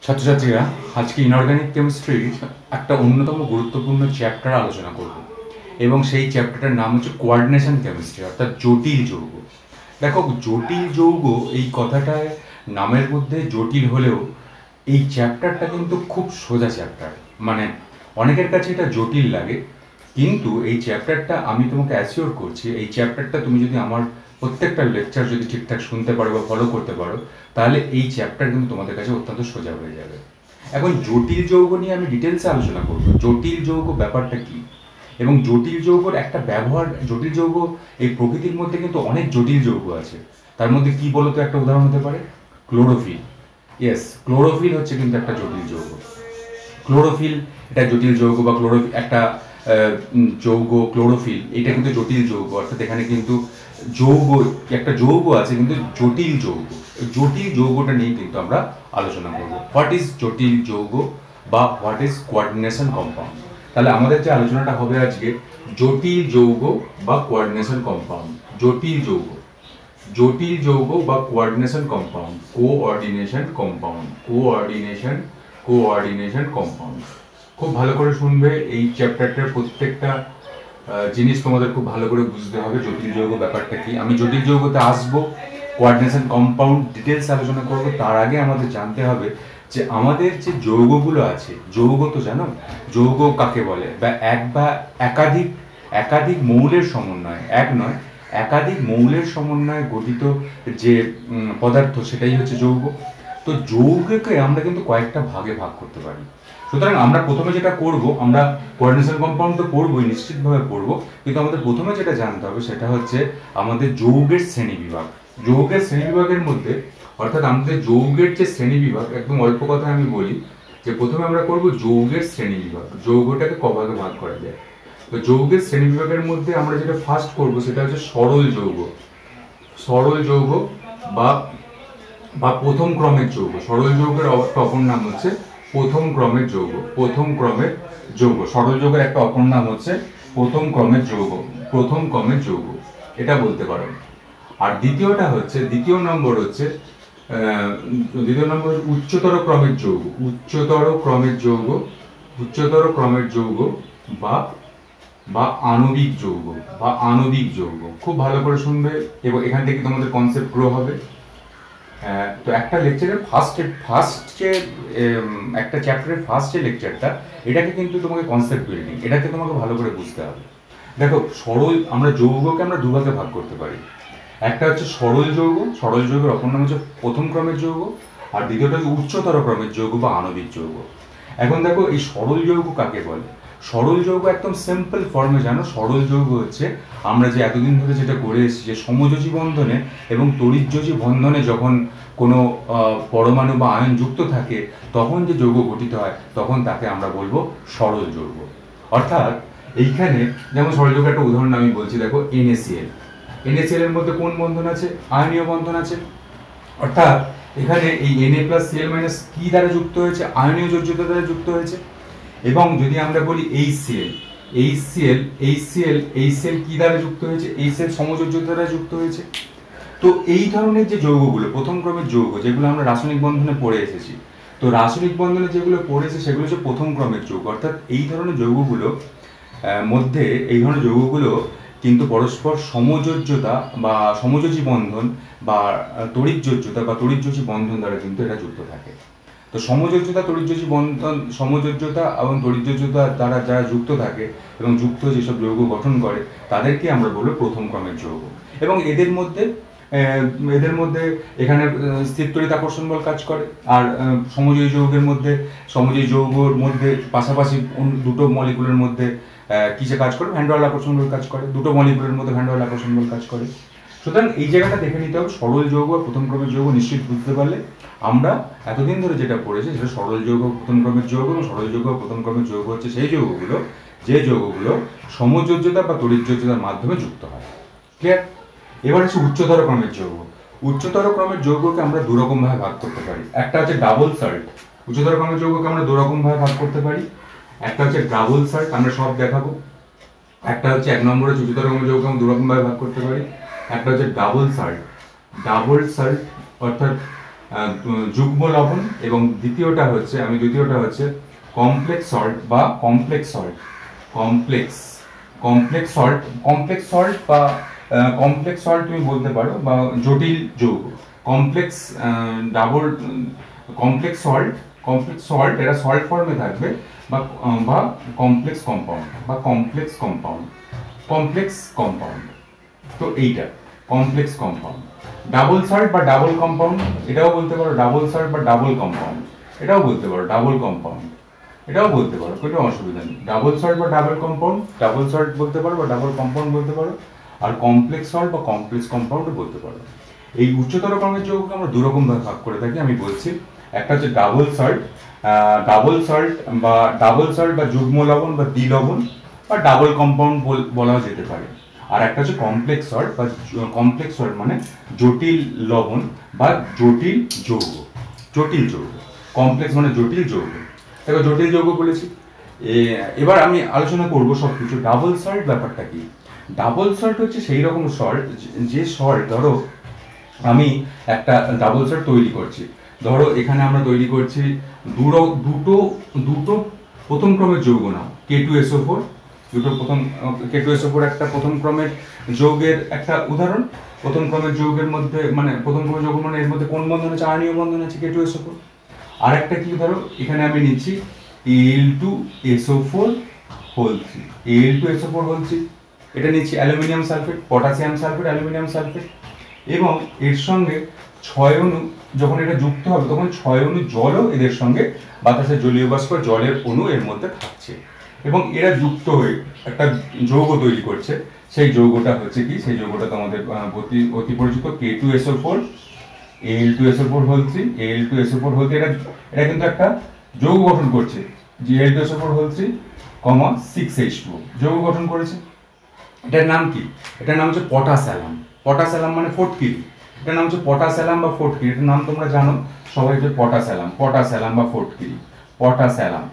ছাত্রছাত্রীরা, আজকে ইনঅর্গানিক কেমিস্ট্রির একটা অন্যতম গুরুত্বপূর্ণ চ্যাপ্টার আলোচনা করব এবং সেই চ্যাপ্টারটার নাম হচ্ছে কোঅর্ডিনেশন কেমিস্ট্রি, অর্থাৎ জটিল যৌগ। দেখো, জটিল যৌগ এই কথাটায় নামের মধ্যে জটিল হলেও এই চ্যাপ্টারটা কিন্তু খুব সোজা চ্যাপ্টার। মানে অনেকের কাছে এটা জটিল লাগে, কিন্তু এই চ্যাপ্টারটা আমি তোমাকে অ্যাসিওর করছি, এই চ্যাপ্টারটা তুমি যদি আমার প্রত্যেকটা লেকচার যদি ঠিকঠাক শুনতে পারো বা ফলো করতে পারো, তাহলে এই চ্যাপ্টার কিন্তু তোমাদের কাছে অত্যন্ত সোজা হয়ে যাবে। এখন জটিল যৌগ নিয়ে আমি ডিটেলসে আলোচনা করব। জটিল যৌগ ব্যাপারটা কি এবং জটিল যৌগর একটা ব্যবহার। জটিল যৌগ এই প্রকৃতির মধ্যে কিন্তু অনেক জটিল যৌগ আছে। তার মধ্যে কি বলতো একটা উদাহরণ হতে পারে ক্লোরোফিল। ইয়েস, ক্লোরোফিল হচ্ছে কিন্তু একটা জটিল যৌগ। ক্লোরোফিল এটা জটিল যৌগ, বা ক্লোরোফিল একটা যৌগ। ক্লোরোফিল এটা কিন্তু জটিল যৌগ, অর্থাৎ এখানে কিন্তু যৌগ, একটা যৌগ আছে কিন্তু জটিল যৌগ। জটিল যৌগটা নিয়ে কিন্তু আমরা আলোচনা করব। হোয়াট ইজ জটিল যৌগ বা হোয়াট ইজ কোঅর্ডিনেশন কম্পাউন্ড। তাহলে আমাদের যে আলোচনাটা হবে আজকে জটিল যৌগ বা কোঅর্ডিনেশন কম্পাউন্ড। জটিল যৌগ, জটিল যৌগ বা coordination compound, coordination compound, coordination compound. খুব ভালো করে শুনবে, এই চ্যাপ্টারটার প্রত্যেকটা জিনিস তোমাদের খুব ভালো করে বুঝতে হবে। জটিল যৌগ ব্যাপারটা কি, আমি জটিল যৌগতে আসবো, কোঅর্ডিনেশন কম্পাউন্ড ডিটেলস আলোচনা করব। তার আগে আমাদের জানতে হবে যে আমাদের যে যৌগগুলো আছে, যৌগ তো জানো, যৌগ কাকে বলে, বা একাধিক একাধিক মৌলের সমন্বয়, এক নয় একাধিক মৌলের সমন্বয়ে গঠিত যে পদার্থ, সেটাই হচ্ছে যৌগ। তো যৌগকে আমরা কিন্তু কয়েকটা ভাগে ভাগ করতে পারি। সুতরাং আমরা প্রথমে যেটা করব, আমরা কোঅর্ডিনেশন কম্পাউন্ড তো পড়বই, নিশ্চিতভাবে পড়বো, কিন্তু আমাদের প্রথমে যেটা জানতে হবে সেটা হচ্ছে আমাদের যৌগের শ্রেণী বিভাগ। যৌগের শ্রেণী বিভাগের মধ্যে, অর্থাৎ আমাদের যৌগের যে শ্রেণী বিভাগ, একদম অল্প কথা আমি বলি যে প্রথমে আমরা করব যৌগের শ্রেণী বিভাগ। যৌগটাকে কভাগে ভাগ করা যায়। তো যৌগের শ্রেণী বিভাগের মধ্যে আমরা যেটা ফার্স্ট করব সেটা হচ্ছে সরল যৌগ। সরল যৌগ বা বা প্রথম ক্রমের যৌগ। সরল যৌগের অপর নাম হচ্ছে প্রথম ক্রমের যৌগ। প্রথম ক্রমের যৌগ, সরল যৌগের একটা অপর নাম হচ্ছে প্রথম ক্রমের যৌগ। প্রথম ক্রমের যৌগ এটা বলতে পারো। আর দ্বিতীয়টা হচ্ছে, দ্বিতীয় নম্বর হচ্ছে উচ্চতর ক্রমের যৌগ। উচ্চতর ক্রমের যৌগ, উচ্চতর ক্রমের যৌগ বা বা আণবিক যৌগ, বা আণবিক যৌগ। খুব ভালো করে শুনবে এবং এখান থেকে তোমাদের কনসেপ্ট গ্রো হবে। তো একটা লেকচারের ফার্স্ট যে একটা চ্যাপ্টারের ফার্স্ট যে লেকচারটা, এটাকে কিন্তু তোমাকে কনসেপ্ট বিল্ডিং, এটাকে তোমাকে ভালো করে বুঝতে হবে। দেখো, সরল, আমরা যৌগকে আমরা দুভাগে ভাগ করতে পারি। একটা হচ্ছে সরল যৌগ, সরল যৌগের অপর নাম হচ্ছে প্রথম ক্রমের যৌগ। আর দ্বিতীয়টা হচ্ছে উচ্চতর ক্রমের যৌগ বা আণবিক যৌগ। এখন দেখো, এই সরল যৌগ কাকে বলে। সরল যৌগ একদম সিম্পল ফর্মে জানো, সরল যৌগ হচ্ছে আমরা যে এতদিন ধরে যেটা করে এসেছি, যে সমযোজী বন্ধনে এবং তড়িৎযোজী বন্ধনে যখন কোনো পরমাণু বা আয়ন যুক্ত থাকে, তখন যে যৌগ গঠিত হয়, তখন তাকে আমরা বলবো সরল যৌগ। অর্থাৎ এইখানে যেমন সরল যৌগের একটা উদাহরণ আমি বলছি, দেখো NaCl। NaCl এর মধ্যে কোন বন্ধন আছে? আয়নীয় বন্ধন আছে। অর্থাৎ এখানে এই Na+Cl- কি দ্বারা যুক্ত হয়েছে? আয়নীয় যোজ্যতা দ্বারা যুক্ত হয়েছে। এবং যদি আমরা বলি HCl কি দ্বারা যুক্ত হয়েছে? HCl সমযোজ্যতা দ্বারা যুক্ত হয়েছে। তো এই ধরনের যে যৌগগুলো, প্রথম ক্রমের যৌগ, যেগুলো আমরা রাসায়নিক বন্ধনে পড়ে এসেছি, তো রাসায়নিক বন্ধনে যেগুলো পড়েছে সেগুলো হচ্ছে প্রথম ক্রমের যৌগ। অর্থাৎ এই ধরনের যৌগগুলো মধ্যে, এই ধরনের যৌগগুলো কিন্তু পরস্পর সমযোজ্যতা বা সমযোজী বন্ধন বা তড়িৎযোজ্যতা বা তড়িৎযোজী বন্ধন দ্বারা কিন্তু এটা যুক্ত থাকে। তো সমযোজ্যতা, তড়িৎযোজী বন্ধন, সমযোজ্যতা এবং তড়িৎযোজ্যতা দ্বারা যারা যুক্ত থাকে এবং যুক্ত যেসব যৌগ গঠন করে, তাদেরকে আমরা বলবো প্রথম ক্রমের যৌগ। এবং এদের মধ্যে এখানে স্থির তড়িৎ আকর্ষণ বল কাজ করে। আর সমযোজী যৌগের মধ্যে, সমযোজী যৌগের মধ্যে পাশাপাশি দুটো মলিকুলের মধ্যে কিসে কাজ করে? ভ্যান ডের ওয়াল আকর্ষণ বল কাজ করে। দুটো মলিকুলের মধ্যে ভ্যান ডের ওয়াল আকর্ষণ বল কাজ করে। সুতরাং এই জায়গাটা দেখে নিতে হবে, সরল যৌগ আর প্রথম ক্রমের যৌগ নিশ্চিত বুঝতে পারলে আমরা এতদিন ধরে যেটা পড়েছি সেটা সরল যৌগ, প্রথম ক্রমের যৌগ। এবং সরল যৌগ, প্রথম ক্রমের যৌগ হচ্ছে সেই যৌগগুলো যে যৌগগুলো সমযোজ্যতা বা তড়িৎযোজ্যতার মাধ্যমে যুক্ত হয়। ক্লিয়ার? এবার হচ্ছে উচ্চতর ক্রমের যৌগ। উচ্চতর ক্রমের যৌগকে আমরা দুরকম ভাবে ভাগ করতে পারি। একটা হচ্ছে ডাবল সল্ট। উচ্চতর ক্রমের যৌগকে আমরা দুরকম ভাবে ভাগ করতে পারি। একটা হচ্ছে ডাবল সল্ট, আমরা সব দেখাবো। একটা হচ্ছে, এক নম্বরে উচ্চতর ক্রমের যৌগকে আমরা দুরকম ভাবে ভাগ করতে পারি। একটা হচ্ছে ডাবল সল্ট। ডাবল সল্ট অর্থাৎ যুগ্ম লবণ, এবং দ্বিতীয়টা হচ্ছে কমপ্লেক্স সল্ট বা complex salt complex complex salt complex salt বা কমপ্লেক্স সল্ট তুমি বলতে পারো, বা জটিল যৌগ। কমপ্লেক্স ডাবল কমপ্লেক্স সল্ট এরা সল্ট ফর্মে থাকবে, বা কমপ্লেক্স কম্পাউন্ড। তো এইটা কমপ্লেক্স কম্পাউন্ড। ডাবল সল্ট বা ডাবল কম্পাউন্ড এটাও বলতে পারো, ডাবল সল্ট বা ডাবল কম্পাউন্ড এটাও বলতে পারো, ডাবল কম্পাউন্ড এটাও বলতে পারো, কোনো অসুবিধা নেই। ডাবল সল্ট বা ডাবল কম্পাউন্ড, ডাবল সল্ট বলতে পারো বা ডাবল কম্পাউন্ড বলতে পারো, আর কমপ্লেক্স সল্ট বা কমপ্লেক্স কম্পাউন্ডও বলতে পারো। এই উচ্চতর ক্রমের যৌগকে আমরা দুরকম ভাবে ভাগ করে থাকি, আমি বলছি। একটা হচ্ছে ডাবল সল্ট বা যুগ্ম লবণ বা দ্বিলবণ বা ডাবল কম্পাউন্ড বলা যেতে পারে। আর একটা হচ্ছে কমপ্লেক্স সল্ট মানে জটিল লবণ বা জটিল যৌগ। কমপ্লেক্স মানে জটিল যৌগ। দেখো, জটিল যৌগ বলেছি। এবার আমি আলোচনা করব সবকিছু। ডাবল সল্ট ব্যাপারটা কি? ডাবল সল্ট হচ্ছে সেই রকম সল্ট, যে সল্ট, ধরো আমি একটা ডাবল সল্ট তৈরি করছি। ধরো এখানে আমরা তৈরি করছি দুটো প্রথম ক্রমের যৌগ নাও, K2SO4। K2SO4 একটা প্রথম ক্রমের যৌগের একটা উদাহরণ। প্রথম ক্রমের যৌগের মধ্যে প্রথম ক্রমের যৌগ এর মধ্যে কোন বন্ধন আছে? আয়নীয় বন্ধন আছে, K2SO4। আর একটা কি, ধরো এখানে আমি নিচ্ছি Al2SO4 এটা নিচ্ছি aluminium sulphate, potassium sulphate, aluminium sulphate, এবং এর সঙ্গে 6 অণু, যখন এটা যুক্ত হবে তখন 6 অণু জলও এদের সঙ্গে, বাতাসের জলীয় বাষ্প জলের অণু এর মধ্যে থাকছে, এবং এরা যুক্ত হয়ে একটা যৌগ তৈরি করছে। সেই যৌগটা হচ্ছে কি? সেই যৌগটা তোমাদের অতি পরিচিত K2SO4, Al2SO4, এটা কিন্তু একটা যৌগ গঠন করছে, Al2SO4, 6H2 যৌগ গঠন করেছে। এটার নাম কি? এটার নাম হচ্ছে পটাসঅ্যালাম। পটাসঅ্যালাম মানে ফটকিরি। এটার নাম হচ্ছে পটাসঅ্যালাম বা ফটকিরি। এটার নাম তোমরা জানো সবাই, যে পটাসঅ্যালাম বা ফটকিরি।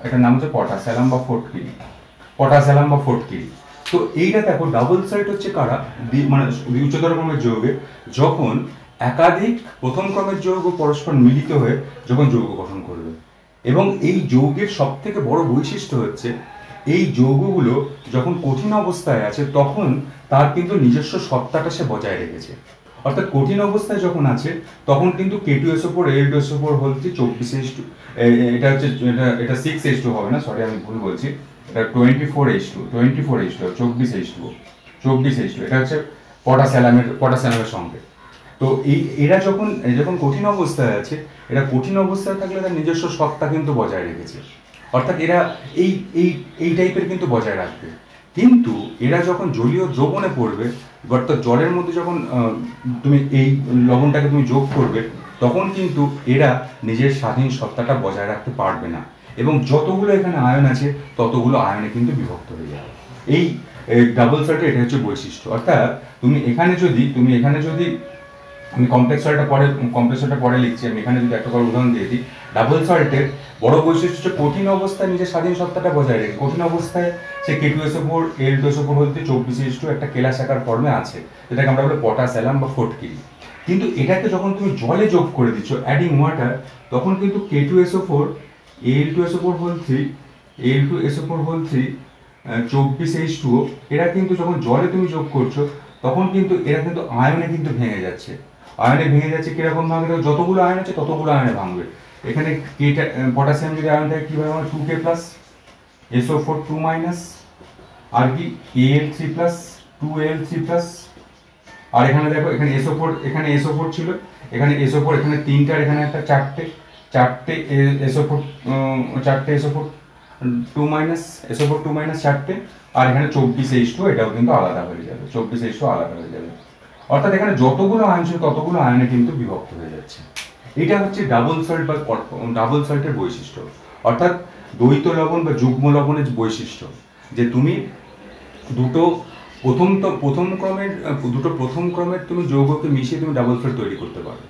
এটার নাম হচ্ছে পটাসঅ্যালাম বা ফটকিরি। তো এইটা দেখো, ডাবল সল্ট হচ্ছে কারা? মানে উচ্চতর ক্রমের যৌগে যখন একাধিক প্রথম ক্রমের যৌগ পরস্পর মিলিত হয়ে যখন যৌগ গঠন করবে। এবং এই যৌগের সব থেকে বড় বৈশিষ্ট্য হচ্ছে, এই যৌগগুলো যখন কঠিন অবস্থায় আছে তখন তার কিন্তু নিজস্ব সত্তাটা সে বজায় রেখেছে। অর্থাৎ কঠিন অবস্থায় যখন আছে তখন কিন্তু K2SO4, Al2SO4 24H2, এটা 6H2 হবে না, সরি আমি ভুল বলছি, এটা 24H2, এটা হচ্ছে পটাসিয়ামের সঙ্গে। তো এরা যখন কঠিন অবস্থায় আছে, এরা কঠিন অবস্থায় থাকলে তার নিজস্ব সত্তা কিন্তু বজায় রেখেছে। অর্থাৎ এরা এই টাইপের কিন্তু বজায় রাখবে। কিন্তু এরা যখন জলীয় দ্রবণে পড়বে, অর্থাৎ জলের মধ্যে যখন তুমি এই লবণটাকে তুমি যোগ করবে, তখন কিন্তু এরা নিজের স্বাধীন সত্তাটা বজায় রাখতে পারবে না, এবং যতগুলো এখানে আয়ন আছে ততগুলো আয়নে কিন্তু বিভক্ত হয়ে যাবে। এই ডাবল সল্টের এটা হচ্ছে বৈশিষ্ট্য। অর্থাৎ তুমি এখানে যদি আমি কমপ্লেক্স সল্টটা পরে লিখছি, আমি এখানে যদি একটা করে উদাহরণ দিয়ে দিই। ডাবল সল্টের বড় বৈশিষ্ট্য হচ্ছে কঠিন অবস্থায় নিজের স্বাধীন সত্তাটা বজায় রেখে। কঠিন অবস্থায় সে K2SO4, Al2SO4 24H2 একটা কেলাস আকার ফর্মে আছে, যেটাকে আমরা বলি পটাসঅ্যালাম বা ফটকিরি। কিন্তু এটাকে যখন তুমি জলে যোগ করে দিচ্ছ, অ্যাডিং ওয়াটার, তখন কিন্তু K2SO4, Al2SO4, 24H2 এরা কিন্তু যখন জলে তুমি যোগ করছো তখন কিন্তু এরা কিন্তু আয়নে কিন্তু ভেঙে যাচ্ছে। কিরকম ভাবে? যতগুলো আয়ন আছে ততগুলো আয়নে ভাঙবে। এখানে পটাশিয়াম যদি আয়ন থাকে কিভাবে হবে? 2K+, SO4 2-, আর কি Al3+, 2Al3+, আর এখানে দেখো এখানে SO4 ছিল, এখানে SO4 এখানে 3টে, আর এখানে একটা 4টে SO4 2-, 4টে, আর এখানে 24H2 এটাও কিন্তু আলাদা হয়ে যাবে, অর্থাৎ এখানে যতগুলো আয়ন ছিল ততগুলো আয়নে কিন্তু বিভক্ত হয়ে যাচ্ছে। এটা হচ্ছে ডাবল সল্টের বৈশিষ্ট্য। অর্থাৎ দ্বৈত লবণ বা যুগ্ম লবণের বৈশিষ্ট্য, যে তুমি দুটো প্রথম ক্রমের তুমি যৌগকে মিশিয়ে তুমি ডাবল সল্ট তৈরি করতে পারো।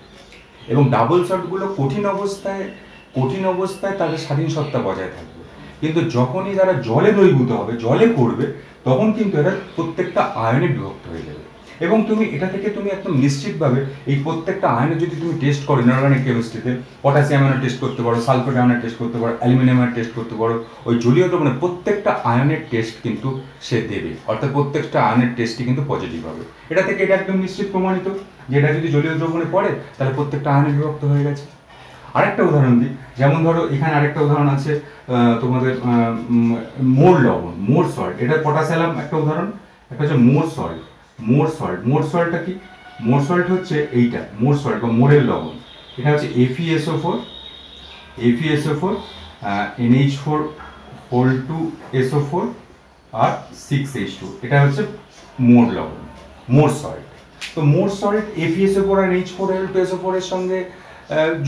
এবং ডাবল সল্টগুলো কঠিন অবস্থায় তাদের স্বাধীন সত্তা বজায় থাকবে, কিন্তু যখনই তারা জলে দ্রবীভূত হবে, জলে পড়বে, তখন কিন্তু এরা প্রত্যেকটা আয়নে বিভক্ত হয়ে যাবে। এবং তুমি এটা থেকে তুমি একদম নিশ্চিতভাবে এই প্রত্যেকটা আয়নে যদি তুমি টেস্ট করো ইনঅর্গানিক কেমিস্ট্রিতে, পটাশিয়াম আয়নের টেস্ট করতে পারো, সালফেট আয়নের টেস্ট করতে পারো, অ্যালুমিনিয়ামের টেস্ট করতে পারো, ওই জলীয় দ্রবণে প্রত্যেকটা আয়নের টেস্ট কিন্তু সে দেবে, অর্থাৎ প্রত্যেকটা আয়নের টেস্টই কিন্তু পজিটিভ হবে। এটা থেকে এটা একদম নিশ্চিত প্রমাণিত যে এটা যদি জলীয় দ্রবণে পড়ে তাহলে প্রত্যেকটা আয়নে বিভক্ত হয়ে গেছে। আরেকটা উদাহরণ দিই, যেমন ধরো এখানে আরেকটা উদাহরণ আছে তোমাদের মোর লবণ, মোর সল্ট, এটা পটাশিয়াম একটা উদাহরণ, একটা হচ্ছে মোর সল্ট। মোর সল্ট, মোর সল্টটা কি? মোর সল্ট হচ্ছে এইটা মোর সল্ট বা মোরের লবণ, এটা হচ্ছে FeSO4, FeSO4, NH4 whole 2 SO4 আর 6H2, এটা হচ্ছে মোর লবণ, মোর সল্ট। তো মোর সল্ট FeSO4 আর NH4 এর সঙ্গে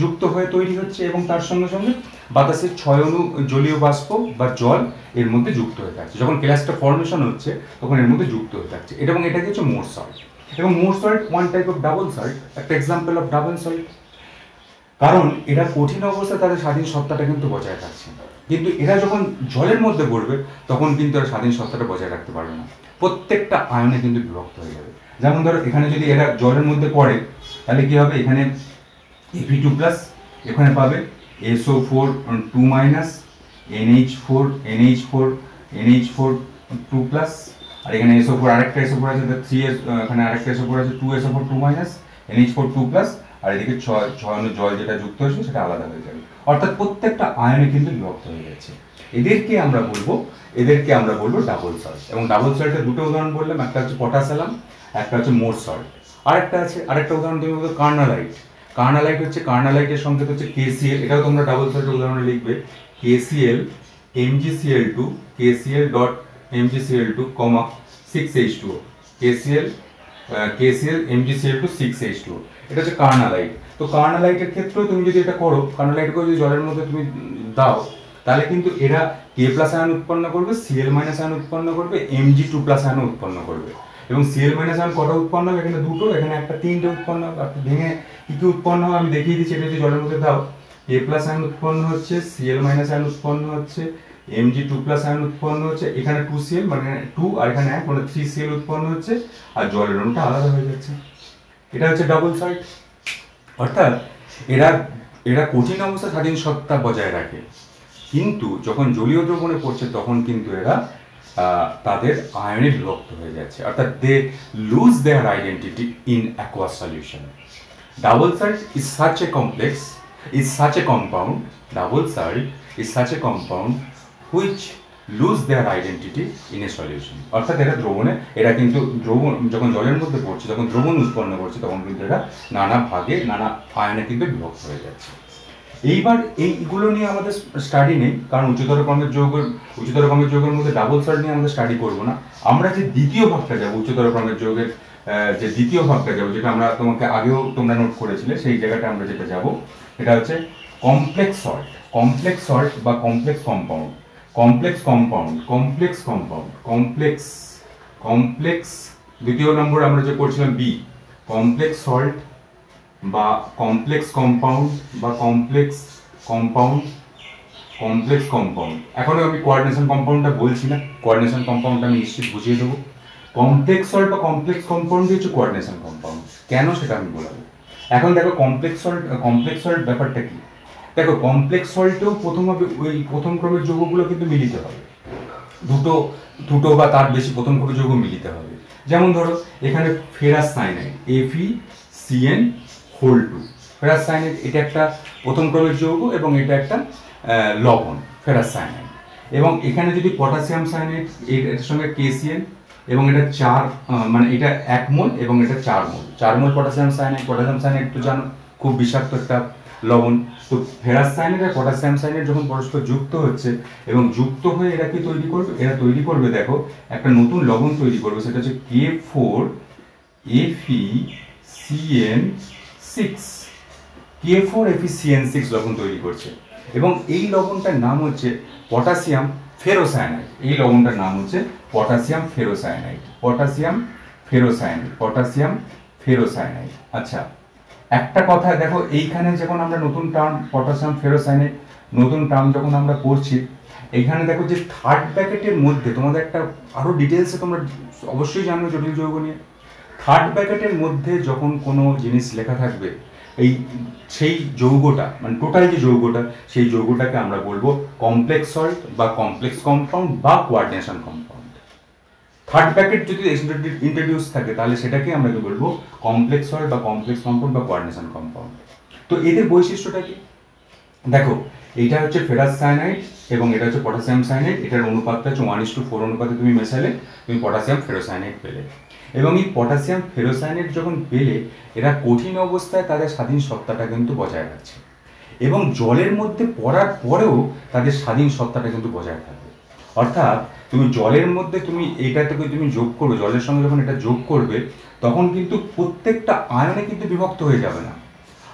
যুক্ত হয়ে তৈরি হচ্ছে এবং তার সঙ্গে সঙ্গে বাতাসের 6 অণু জলীয় বাষ্প বা জল এর মধ্যে যুক্ত হয়ে থাকছে। যখন ক্লাস্টার ফর্মেশন হচ্ছে তখন এর মধ্যে যুক্ত হয়ে থাকছে এটা, এবং এটাকে হচ্ছে মোর সল্ট। এবং Mohr salt one type of double salt, একটা এক্সাম্পল অফ ডাবল সল্ট। কারণ এরা কঠিন অবস্থায় তাদের স্বাধীন সত্তাটা কিন্তু বজায় থাকছে, কিন্তু এরা যখন জলের মধ্যে পড়বে তখন কিন্তু এরা স্বাধীন সত্তাটা বজায় রাখতে পারবে না, প্রত্যেকটা আয়নে কিন্তু বিভক্ত হয়ে যাবে। যেমন ধরো এখানে যদি এরা জলের মধ্যে পড়ে তাহলে কি হবে, এখানে Fe2+, এখানে পাবে SO4 2-, NH4 2+, আর এখানে SO4 আরেকটা SO4 আছে 3S, এখানে আরেকটা SO4 আছে 2SO4 2-, NH4 2+, আর এদিকে 6 অণু জল যেটা যুক্ত হয়েছে সেটা আলাদা হয়ে যাবে, অর্থাৎ প্রত্যেকটা আয়নে কিন্তু বিভক্ত হয়ে যাচ্ছে। এদেরকে আমরা বলবো ডাবল সল্ট। এবং ডাবল সল্টের দুটো উদাহরণ বললাম, একটা হচ্ছে পটাশিয়াম, একটা হচ্ছে মোর সল্ট। আরেকটা উদাহরণ তুমি বলবো কার্নালাইট। কার্নালাইটের সংকেত হচ্ছে KCl, এটাও তোমরা ডাবল সল্টের উদাহরণে লিখবে KCl MgCl2, KCl.MgCl2, 6H2O, KCl MgCl2 6H2O, এটা হচ্ছে কার্নালাইট। তো কার্নালাইটের ক্ষেত্রেও তুমি যদি এটা করো, কার্নালাইটকে যদি জলের মধ্যে তুমি দাও তাহলে কিন্তু এরা K+ আয়ন উৎপন্ন করবে, Cl- আয়ন উৎপন্ন করবে, Mg2+ আয়ন উৎপন্ন করবে। এবং Cl- আয়ন কটা উৎপন্ন হবে? এখানে দুটো, এখানে একটা, তিনটে উৎপন্ন হবে। ভেঙে কি উৎপন্ন হবে আমি দেখিয়ে দিচ্ছি। এটা যদি জলের মধ্যে দাও, K+ আয়ন উৎপন্ন হচ্ছে, Cl- আয়ন উৎপন্ন হচ্ছে, Mg2+ আয়ন উৎপন্ন হচ্ছে, এখানে 2Cl মানে 2 আর এখানে 1 মানে 3Cl উৎপন্ন হচ্ছে, আর জলের অণুটা আলাদা হয়ে যাচ্ছে। এটা হচ্ছে ডাবল সল্ট। অর্থাৎ এরা কঠিন অবস্থা স্বাধীন সত্তা বজায় রাখে, কিন্তু যখন জলীয় দ্রবণে পড়ছে তখন কিন্তু এরা তাদের আয়নে বিভক্ত হয়ে যাচ্ছে, অর্থাৎ they lose their identity in aqueous solution. Double salt is such a compound which lose their identity in a solution. অর্থাৎ এরা কিন্তু দ্রবণ যখন জলের মধ্যে পড়ছে, যখন দ্রবণ উৎপন্ন করছে, তখন কিন্তু এরা নানা ভাগে নানা আয়নে কিন্তু বিভক্ত হয়ে যাচ্ছে। এইবার এইগুলো নিয়ে আমাদের স্টাডি নেই, কারণ উচ্চতর ক্রমের যৌগের মধ্যে ডাবল সল্ট নিয়ে আমাদের স্টাডি করব না। আমরা যে দ্বিতীয় ভাগটা যাবো, উচ্চতর ক্রমের যৌগের যে দ্বিতীয় ভাগটা যাবো, যেটা আমরা তোমাকে আগেও তোমরা নোট করেছিলে, সেই জায়গাটা আমরা যেটা যাব এটা হচ্ছে কমপ্লেক্স সল্ট বা কমপ্লেক্স কম্পাউন্ড। দ্বিতীয় নম্বর আমরা যে করছিলাম বি, কমপ্লেক্স সল্ট বা কমপ্লেক্স কম্পাউন্ড বা কমপ্লেক্স কম্পাউন্ড। এখনো আমি কোঅর্ডিনেশন কম্পাউন্ডটা বলছি না, কোঅর্ডিনেশন কম্পাউন্ডটা আমি নিশ্চিত বুঝিয়ে দেবো। কমপ্লেক্স সল্ট বা কমপ্লেক্স কম্পাউন্ড হচ্ছে কোঅর্ডিনেশন কম্পাউন্ড। কেন সেটা আমি বলবো। এখন দেখো কমপ্লেক্স সল্ট ব্যাপারটা কি। দেখো কমপ্লেক্স সল্টেও প্রথম ক্রমের যৌগগুলো কিন্তু মিলিতে হবে, দুটো বা তার বেশি প্রথম ক্রমের যৌগ মিলিতে হবে। যেমন ধরো এখানে ferrous cyanide FeCN whole 2, ferrous cyanide এটা একটা প্রথম ক্রমের যৌগ এবং এটা একটা লবণ ফেরাস সায়ানাইড। এবং এখানে যদি পটাশিয়াম সায়ানাইড, এর সঙ্গে KCN, এবং এটা 4 মানে এটা 1 মোল এবং এটা 4 মোল পটাশিয়াম সায়ানাইড তো জানো খুব বিষাক্ত একটা লবণ। তো ফেরাস সায়ানাইড আর পটাশিয়াম সায়ানাইড যখন পরস্পর যুক্ত হচ্ছে এবং যুক্ত হয়ে এরা কি তৈরি করবে, তৈরি করবে দেখো একটা নতুন লবণ তৈরি করবে, সেটা হচ্ছে K4FeCN6 লবণ তৈরি করছে। এবং এই লবণটার নাম হচ্ছে পটাশিয়াম ফেরোসায়ানাইড। আচ্ছা, একটা কথা দেখো, এইখানে যখন আমরা নতুন টার্ম পটাশিয়াম ফেরোসায়ানাইড নতুন টার্ম যখন আমরা পড়ছি, এইখানে দেখো যে থার্ড ব্র্যাকেটের মধ্যে তোমাদের একটা আরো ডিটেলসে তোমরা অবশ্যই জানবে জটিল যৌগ নিয়ে। থার্ড ব্র্যাকেটের মধ্যে যখন কোনো জিনিস লেখা থাকবে এই সেই যৌগটা মানে টোটাল যে যৌগটা সেই যৌগটাকে আমরা বলবো কমপ্লেক্স সল্ট বা কমপ্লেক্স কম্পাউন্ড বা কোঅর্ডিনেশন কম্পাউন্ড। থার্ড ব্র্যাকেট যদি ইন্ট্রোডিউস থাকে তাহলে সেটাকে আমরা কি বলবো কমপ্লেক্স সল্ট বা কমপ্লেক্স কম্পাউন্ড বা কোঅর্ডিনেশন কম্পাউন্ড। তো এদের বৈশিষ্ট্যটা কি দেখো, এইটা হচ্ছে ফেরাস সায়ানাইড এবং এটা হচ্ছে পটাশিয়াম সায়ানাইড, এটার অনুপাতটা হচ্ছে 1:4 অনুপাতে তুমি মেশালে তুমি পটাশিয়াম ফেরোসায়ানাইড পেলে। এবং এই পটাশিয়াম ফেরোসায়ানাইড যখন পেলে এরা কঠিন অবস্থায় তাদের স্বাধীন সত্তাটা কিন্তু বজায় রাখছে এবং জলের মধ্যে পড়ার পরেও তাদের স্বাধীন সত্তাটা কিন্তু বজায় থাকবে। অর্থাৎ তুমি জলের মধ্যে তুমি এইটাকে তুমি যোগ করবে, জলের সঙ্গে যখন এটা যোগ করবে তখন কিন্তু প্রত্যেকটা আয়নে কিন্তু বিভক্ত হয়ে যাবে না।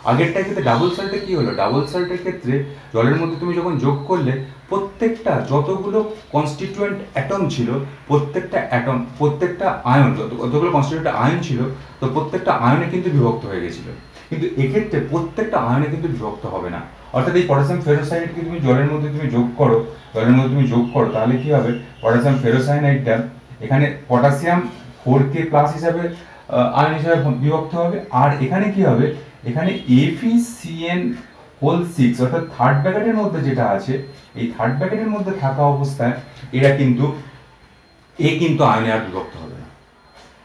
আগেরটার ক্ষেত্রে ডাবল সল্টে কি হলো, ডাবল সল্টের ক্ষেত্রে জলের মধ্যে তুমি যখন যোগ করলে প্রত্যেকটা যতগুলো কনস্টিটিউয়েন্ট অ্যাটম ছিল প্রত্যেকটা আয়ন যতগুলো কনস্টিটিউয়েন্ট আয়ন ছিল তো প্রত্যেকটা আয়নে কিন্তু বিভক্ত হয়ে গেছিল। কিন্তু এক্ষেত্রে প্রত্যেকটা আয়নে কিন্তু বিভক্ত হবে না। অর্থাৎ এই পটাশিয়াম ফেরোসায়ানাইডকে তুমি জলের মধ্যে তুমি যোগ করো তাহলে কি হবে, পটাশিয়াম ফেরোসায়ানাইডটা এখানে পটাশিয়াম 4K+ হিসাবে আয়ন হিসাবে বিভক্ত হবে। আর এখানে কি হবে, এখানে FeCN6 অর্থাৎ থার্ড ব্র্যাকেটের মধ্যে যেটা আছে এই থার্ড ব্র্যাকেটের মধ্যে থাকা অবস্থায় এরা কিন্তু আয়নে আর বিভক্ত হবে না।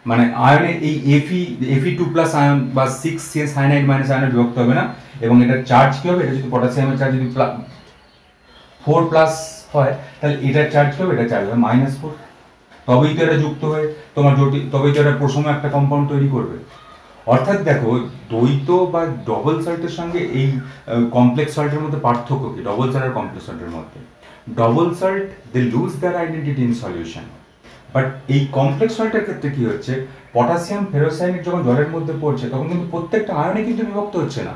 মানে আয়নে এই Fe2+ আয়ন বা 6 সায়ানাইড মাইনাস আয়নে বিভক্ত হবে না। এবং এটার চার্জ কি হবে, এটা যদি পটাশিয়ামের চার্জ যদি 4+ হয় তাহলে এটার চার্জ কি হবে, এটা চার্জ হবে -4। তবেই তো এটা যুক্ত হয়ে তোমার তবেই তো এটা প্রথমে একটা কম্পাউন্ড তৈরি করবে। অর্থাৎ দেখো দ্বৈত বা ডবল সল্টের সঙ্গে এই কমপ্লেক্স সল্টের মধ্যে পার্থক্য কি, ডবল সল্ট আর কমপ্লেক্স সল্টের মধ্যে double salt they lose their identity in solution, but এই কমপ্লেক্স সল্টের ক্ষেত্রে কি হচ্ছে, পটাশিয়াম ফেরোসায়ানাইড যখন জলের মধ্যে পড়ছে তখন কিন্তু প্রত্যেকটা আয়নে কিন্তু বিভক্ত হচ্ছে না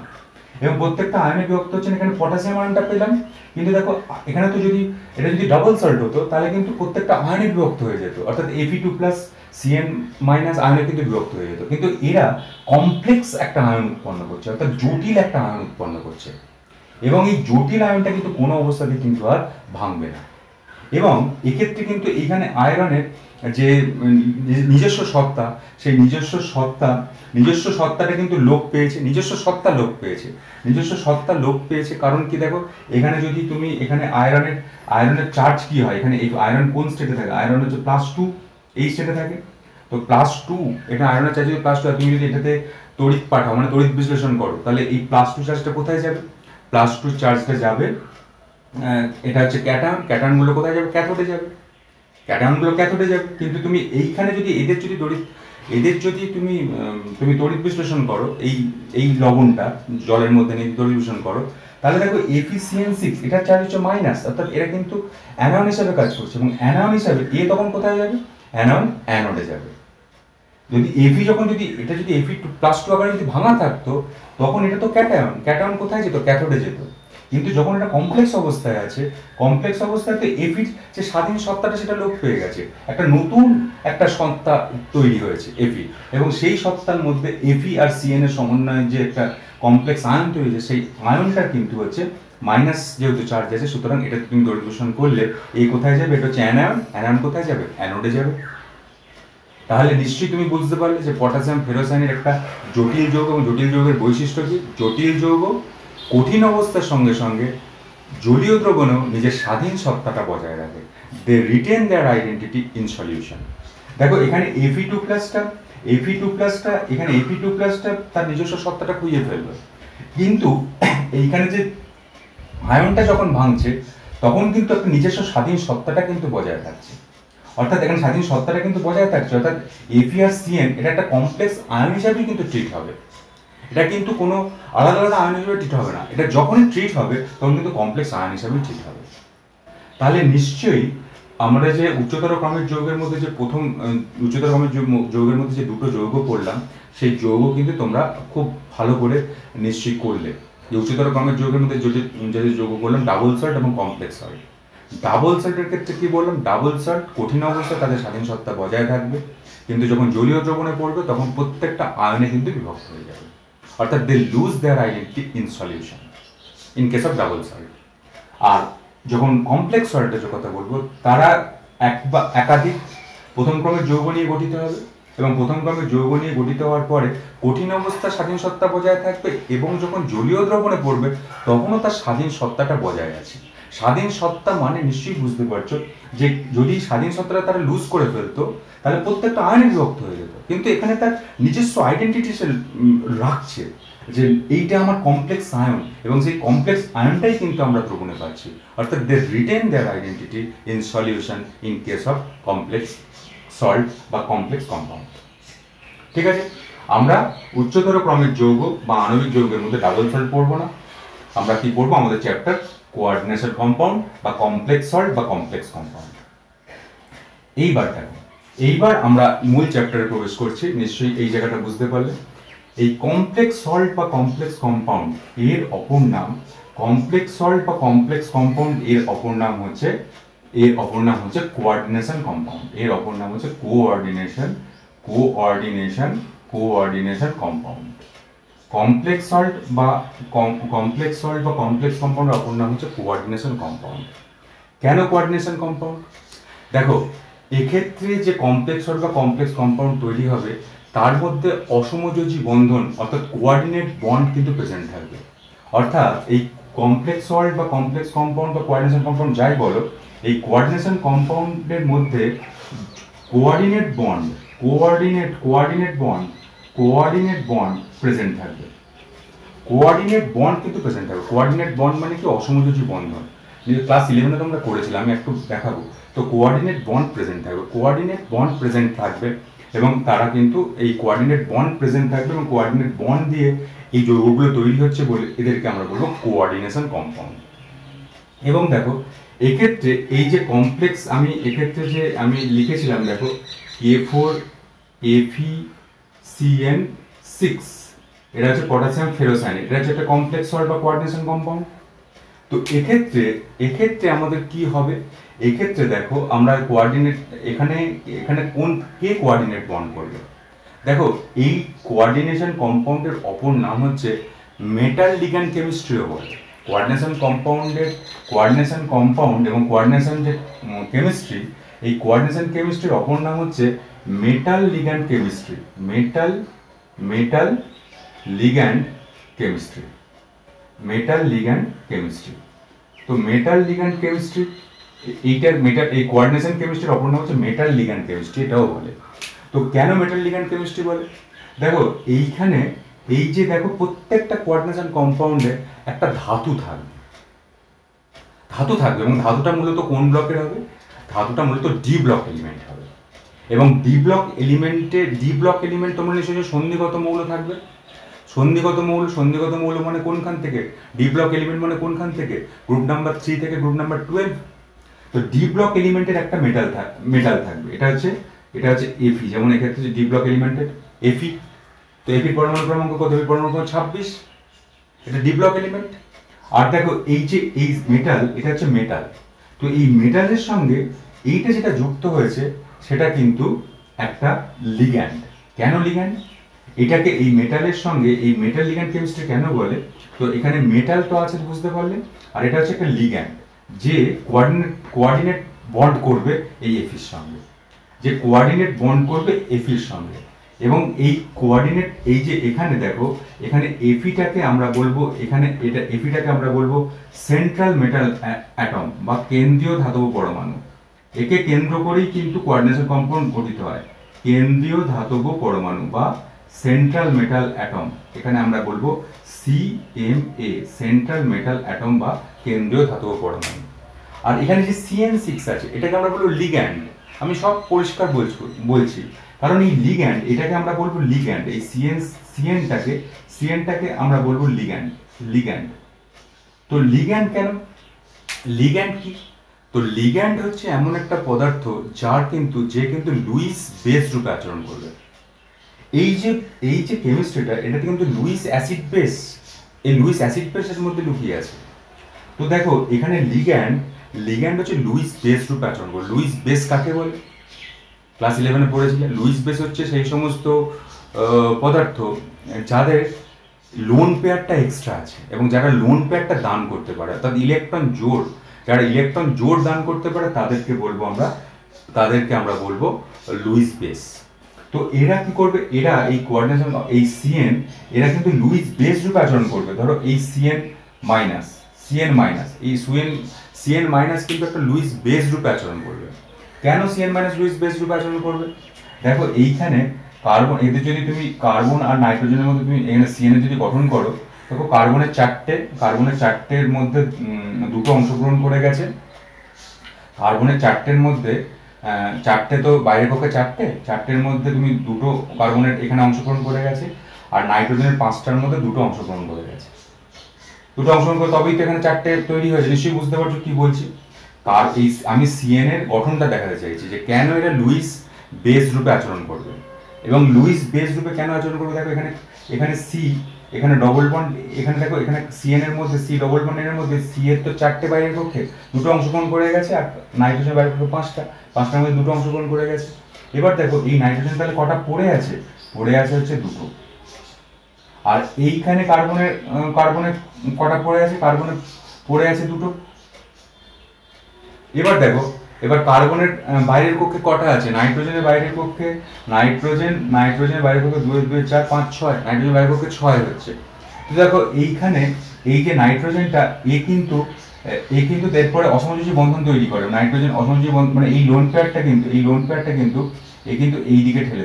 এবং প্রত্যেকটা আয়নে বিভক্ত হচ্ছে না। এখানে পটাশিয়াম আয়নটা পেলাম, কিন্তু দেখো এখানে তো এটা যদি ডাবল সল্ট হতো তাহলে কিন্তু প্রত্যেকটা আয়নে বিভক্ত হয়ে যেত, অর্থাৎ Fe2+ Cn- আয়নে কিন্তু বিভক্ত হয়ে যেত। কিন্তু এরা কমপ্লেক্স একটা আয়ন উৎপন্ন করছে, অর্থাৎ জটিল একটা আয়ন উৎপন্ন করছে এবং এই জটিল আয়নটা কিন্তু কোনো অবস্থাতে কিন্তু আর ভাঙবে না। এবং এক্ষেত্রে কিন্তু এখানে আয়রনের যে নিজস্ব সত্তা সেই নিজস্ব সত্তাটা কিন্তু লোপ পেয়েছে, নিজস্ব সত্তা লোপ পেয়েছে। কারণ কি দেখো, এখানে যদি তুমি এখানে আয়রনের চার্জ কি হয়, এখানে এই আয়রন কোন স্টেটে থাকে, আয়রন হচ্ছে +2 এই স্টেটে থাকে। তো +2 এটা আয়রনের চার্জ যদি +2 তুমি যদি এটাতে তড়িৎ পাঠাও মানে তড়িৎ বিশ্লেষণ করো তাহলে এই +2 চার্জটা কোথায় যাবে, +2 চার্জটা যাবে এটা হচ্ছে ক্যাটায়নগুলো কোথায় যাবে, ক্যাথোডে যাবে। কিন্তু তুমি এইখানে যদি এদের যদি তুমি তড়িৎ বিশ্লেষণ করো এই লবণটা জলের মধ্যে নিয়ে তড়িৎ বিশ্লেষণ করো তাহলে দেখো FeCN6 এটার চার্জ হচ্ছে মাইনাস, অর্থাৎ এরা কিন্তু অ্যানায়ন হিসাবে কাজ করছে এবং অ্যানায়ন হিসাবে তখন কোথায় যাবে, অ্যানোডে যাবে। যদি এটা যদি Fe2+ আকারে যদি ভাঙা থাকতো তখন এটা তো ক্যাটায়ন কোথায় যেত, ক্যাথোডে যেত। কিন্তু যখন এটা কমপ্লেক্স অবস্থায় আছে, কমপ্লেক্স অবস্থাতে এফির যে স্বাধীন সত্তাটা সেটা লোপ পেয়ে গেছে, একটা নতুন একটা সত্তা তৈরি হয়েছে এফি, এবং সেই সত্তার মধ্যে এফি আর সিএন এর সমন্বয়ে যে একটা কমপ্লেক্স আয়ন তৈরি হয়েছে সেই আয়নটা কিন্তু হচ্ছে মাইনাস যেহেতু চার্জ আছে, সুতরাং এটা তুমি দরিদ্রষণ করলে এই কোথায় যাবে, এটা হচ্ছে অ্যানায়ন কোথায় যাবে, অ্যানোডে যাবে। তাহলে নিশ্চয়ই তুমি বুঝতে পারলে যে পটাশিয়াম ফেরোসায়ানের একটা জটিল যৌগ এবং জটিল যৌগের বৈশিষ্ট্য কি, জটিল যৌগ কঠিন অবস্থার সঙ্গে সঙ্গে জলীয় দ্রবণেও নিজের স্বাধীন সত্তাটা বজায় রাখে, they retain their identity in solution. দেখো এখানে Fe2+টা এখানে Fe2+টা তার নিজস্ব সত্তাটা খুঁজে ফেলবে, কিন্তু এইখানে যে আয়নটা যখন ভাঙছে তখন কিন্তু একটা নিজস্ব স্বাধীন সত্তাটা কিন্তু বজায় থাকছে, অর্থাৎ এখানে স্বাধীন সত্তাটা কিন্তু বজায় থাকছে, অর্থাৎ Fe আর Cn এটা একটা কমপ্লেক্স আয়ন হিসাবেই কিন্তু ট্রিট হবে, এটা কিন্তু কোনো আলাদা আলাদা আয়ন হিসেবে ট্রিট হবে না, এটা যখনই ট্রিট হবে তখন কিন্তু কমপ্লেক্স আয়ন হিসাবেই ট্রিট হবে। তাহলে নিশ্চয়ই আমরা যে উচ্চতর ক্রমের যৌগের মধ্যে যে প্রথম উচ্চতর ক্রমের যৌগের মধ্যে যে দুটো যৌগ পড়লাম সেই যৌগ কিন্তু তোমরা খুব ভালো করে নিশ্চয়ই করলে। যে উচ্চতর ক্রমের যৌগের মধ্যে যে যৌগ করলাম ডাবল সল্ট এবং কমপ্লেক্স সল্ট। ডাবল সল্টের ক্ষেত্রে কি বললাম, ডাবল সল্ট কঠিন অবস্থায় তাদের স্বাধীন সত্তা বজায় থাকবে, কিন্তু যখন জলীয় দ্রবণে পড়বে তখন প্রত্যেকটা আয়নে কিন্তু বিভক্ত হয়ে যাবে, অর্থাৎ they lose their identity in solution in case of double salt. আর যখন কমপ্লেক্স সল্টের কথা বলবো তারা এক বা একাধিক প্রথম ক্রমের যৌগ নিয়ে গঠিত হবে এবং প্রথম ক্রমের যৌগ নিয়ে গঠিত হওয়ার পরে কঠিন অবস্থা স্বাধীন সত্তা বজায় থাকবে এবং যখন জলীয় দ্রবণে পড়বে তখনও তার স্বাধীন সত্তাটা বজায় আছে। স্বাধীন সত্তা মানে নিশ্চয়ই বুঝতে পারছো যে যদি স্বাধীন সত্তাটা তারা লুজ করে ফেলতো তাহলে প্রত্যেকটা আয়নে বিভক্ত হয়ে যেত, কিন্তু এখানে তার নিজস্ব আইডেন্টিটি সে রাখছে যে এইটা আমার কমপ্লেক্স আয়ন, এবং সেই কমপ্লেক্স আয়নটাই কিন্তু আমরা দ্রবণে পাচ্ছি, অর্থাৎ they retain their identity in solution in case of complex salt বা কমপ্লেক্স কম্পাউন্ড। ঠিক আছে, আমরা উচ্চতর ক্রমের যৌগ বা আণবিক যৌগের মধ্যে ডাবল সল্ট পড়বো না, আমরা কি পড়বো আমাদের চ্যাপ্টার কোঅর্ডিনেশন কম্পাউন্ড বা কমপ্লেক্স সল্ট বা কমপ্লেক্স কম্পাউন্ড। এইবার আমরা মূল চ্যাপ্টারে প্রবেশ করছি, নিশ্চয়ই এই জায়গাটা বুঝতে পারলে। এই কমপ্লেক্স সল্ট বা কমপ্লেক্স কম্পাউন্ড এর অপর নাম, কমপ্লেক্স সল্ট বা কমপ্লেক্স কম্পাউন্ড এর অপর নাম হচ্ছে কোঅর্ডিনেশন কম্পাউন্ড। এর অপর নাম হচ্ছে কোঅর্ডিনেশন কম্পাউন্ড। কমপ্লেক্স সল্ট বা কমপ্লেক্স কম্পাউন্ড অপর নাম হচ্ছে কোঅর্ডিনেশন কম্পাউন্ড। কেন কোঅর্ডিনেশন কম্পাউন্ড? দেখো, এক্ষেত্রে যে কমপ্লেক্স সল্ট বা কমপ্লেক্স কম্পাউন্ড তৈরি হবে তার মধ্যে অসমযোজী বন্ধন অর্থাৎ কোঅর্ডিনেট বন্ড কিন্তু প্রেজেন্ট থাকবে। অর্থাৎ এই কমপ্লেক্স সল্ট বা কমপ্লেক্স কম্পাউন্ড বা কোঅর্ডিনেশন কম্পাউন্ড যাই বলো, এই কোঅর্ডিনেশন কম্পাউন্ডের মধ্যে কোঅর্ডিনেট বন্ড প্রেজেন্ট থাকবে। কোঅর্ডিনেট বন্ড কিন্তু প্রেজেন্ট থাকবে। কোঅর্ডিনেট বন্ড মানে কি? অসমযোজী বন্ধন। ক্লাস 11 তোমরা করেছিলাম, আমি একটু দেখাবো। তো কোঅর্ডিনেট বন্ড প্রেজেন্ট থাকবে এবং তারা কিন্তু এই কোঅর্ডিনেট বন্ড প্রেজেন্ট থাকবে এবং কোঅর্ডিনেট বন্ড দিয়ে এই যৌগগুলো তৈরি হচ্ছে বলে এদেরকে আমরা বলবো কোঅর্ডিনেশন কম্পাউন্ড। এবং দেখো, এক্ষেত্রে এই যে কমপ্লেক্স এক্ষেত্রে যে আমি লিখেছিলাম, দেখো K4FeCN6, এটা হচ্ছে পটাশিয়াম ফেরোসায়ানেট, এটা হচ্ছে একটা কমপ্লেক্স সল্ট বা কোঅর্ডিনেশন কম্পাউন্ড। তো এক্ষেত্রে আমাদের কি হবে? এক্ষেত্রে দেখো, আমরা কোঅর্ডিনেট এখানে কোন কে কোঅর্ডিনেট বন্ড করবে? দেখো, এই কোঅর্ডিনেশন কম্পাউন্ডের অপর নাম হচ্ছে মেটাল লিগ্যান্ড কেমিস্ট্রিও বলে। কোঅর্ডিনেশন কম্পাউন্ড এবং কোঅর্ডিনেশন যে কেমিস্ট্রি, এই কোঅর্ডিনেশন কেমিস্ট্রির অপর নাম হচ্ছে metal ligand chemistry. Metal ligand chemistry. তো মেটাল লিগ্যান্ড কেমিস্ট্রি এই কোঅর্ডিনেশন কেমিস্ট্রির অপর নাম হচ্ছে মেটাল লিগ্যান্ড কেমিস্ট্রি, এটাও বলে। তো কেন মেটাল লিগ্যান্ড কেমিস্ট্রি বলে? দেখো, এইখানে এই যে দেখো, প্রত্যেকটা কোঅর্ডিনেশন কম্পাউন্ডে একটা ধাতু থাকবে এবং ধাতুটা মূলত কোন ব্লকের হবে? ধাতুটা মূলত ডি ব্লক এলিমেন্ট হবে। এবং ডি ব্লক এলিমেন্ট তোমরা নিশ্চয়ই সন্ধিগত মৌল থাকবে। সন্ধিগত মৌল মানে কোনখান থেকে? ডি ব্লক এলিমেন্ট মানে কোনখান থেকে? গ্রুপ নাম্বার 3 থেকে গ্রুপ নাম্বার 12। তো ডি ব্লক এলিমেন্টের একটা মেটাল থাকবে, এটা হচ্ছে Fe। যেমন এক্ষেত্রে ডি ব্লক এলিমেন্টের Fe, তো Fe পরমাণু ক্রমাঙ্ক কত? পরমাণু ক্রমাঙ্ক 26, এটা ডি ব্লক এলিমেন্ট। আর দেখো, এই মেটাল, এটা হচ্ছে মেটাল। তো এই মেটালের সঙ্গে এইটা যেটা যুক্ত হয়েছে সেটা কিন্তু একটা লিগ্যান্ড। কেন লিগ্যান্ড? এটাকে এই মেটালের সঙ্গে এই মেটাল লিগ্যান্ড কেমিস্ট্রি কেন বলে? তো এখানে মেটাল তো আছে, বুঝতে পারলে, আর এটা হচ্ছে একটা লিগ্যান্ড যে কোঅর্ডিনেট বন্ড করবে এই এফির সঙ্গে, এবং এই কোঅর্ডিনেট, এই যে এখানে দেখো, এখানে এফিটাকে আমরা বলবো সেন্ট্রাল মেটাল অ্যাটম বা কেন্দ্রীয় ধাতব পরমাণু। একে কেন্দ্র করেই কিন্তু কোঅর্ডিনেশন কম্পাউন্ড গঠিত হয়। কেন্দ্রীয় ধাতব পরমাণু বা সেন্ট্রাল মেটাল অ্যাটম, এখানে আমরা বলবো CMA, সেন্ট্রাল মেটাল অ্যাটম বা কেন্দ্রীয় ধাতব পরমাণু। আর এখানে যে CN6 আছে, এটাকে আমরা বলবো লিগ্যান্ড। আমি সব পরিষ্কার বলছি, কারণ এই লিগ্যান্ড, এটাকে আমরা বলবো লিগ্যান্ড। এই সিএনটাকে আমরা বলবো লিগ্যান্ড। তো লিগ্যান্ড কেন? লিগ্যান্ড কি? তো লিগ্যান্ড হচ্ছে এমন একটা পদার্থ যে কিন্তু লুইস বেস রূপে আচরণ করবে। এই যে কেমিস্ট্রিটা, এটা কিন্তু লুইস অ্যাসিড বেস, এই লুইস অ্যাসিড বেসের মধ্যে লুকিয়ে আছে। তো দেখো, এখানে লিগ্যান্ড হচ্ছে লুইস বেস রূপে আচরণ করবে। লুইস বেস কাকে বলে? ক্লাস 11 পড়েছিলে। লুইস বেস হচ্ছে সেই সমস্ত পদার্থ যাদের লোন পেয়ারটা এক্সট্রা আছে এবং যারা লোন পেয়ারটা দান করতে পারে, অর্থাৎ যারা ইলেকট্রন জোড় দান করতে পারে তাদেরকে আমরা বলবো লুইস বেস। তো এরা কি করবে, এরা এই কোঅর্ডিনেশন এই সিএন এরা কিন্তু লুইস বেস রূপে আচরণ করবে। ধরো এই সিএন মাইনাস এই সিএন মাইনাস কিন্তু একটা লুইস বেস রূপে আচরণ করবে। কেন সিএন মাইনাস লুইস বেস রূপে আচরণ করবে? দেখো এইখানে কার্বন, এদের যদি তুমি কার্বন আর নাইট্রোজেনের মধ্যে তুমি এখানে সিএন এর যদি গঠন করো, দেখো কার্বনের চারটের মধ্যে দুটো অংশগ্রহণ করে গেছে। কার্বনের চারটের মধ্যে চারটে তো বাইরের পক্ষে চারটের মধ্যে তুমি দুটো কার্বনের এখানে অংশগ্রহণ করে গেছে, আর নাইট্রোজেনের 5টার মধ্যে দুটো অংশগ্রহণ করে গেছে। দুটো অংশগ্রহণ করে তবেই তো এখানে চারটে তৈরি হয়েছে। নিশ্চয়ই বুঝতে পারছো কি বলছি। আমি সিএন এর গঠনটা দেখাতে চাইছি যে কেন এরা লুইস বেস রূপে আচরণ করবে। এবং লুইস বেস রূপে কেন আচরণ করবে, দেখো এখানে সি, এখানে ডবল বন্ড, এখানে দেখো এখানে সিএন এর মধ্যে সি ডবল বন্ডের মধ্যে সি এর তো চারটে বাইরের পক্ষে দুটো অংশগ্রহণ করে গেছে, আর নাইট্রোজেন বাইরের পক্ষে পাঁচটার মধ্যে দুটো অংশগ্রহণ করে গেছে। এবার দেখো এই নাইট্রোজেন তাহলে কটা পড়ে আছে হচ্ছে দুটো। আর এইখানে কার্বনের কটা পড়ে আছে, কার্বনের পড়ে আছে দুটো। এবার দেখো এবার কার্বনের বাইরের কক্ষে কটা আছে, নাইট্রোজেনের বাইরের কক্ষে নাইট্রোজেনের বাইরের কক্ষে 2 2 4 5 6, নাইট্রোজেনের বাইরের কক্ষে 6 হচ্ছে। তো দেখো এইখানে এই যে নাইট্রোজেনটা এ কিন্তু এরপরে অসমযোজী বন্ধন তৈরি করে। নাইট্রোজেন অসমযোজী বন্ধন মানে এই লোন পেয়ারটা কিন্তু এ কিন্তু এই দিকে ঠেলে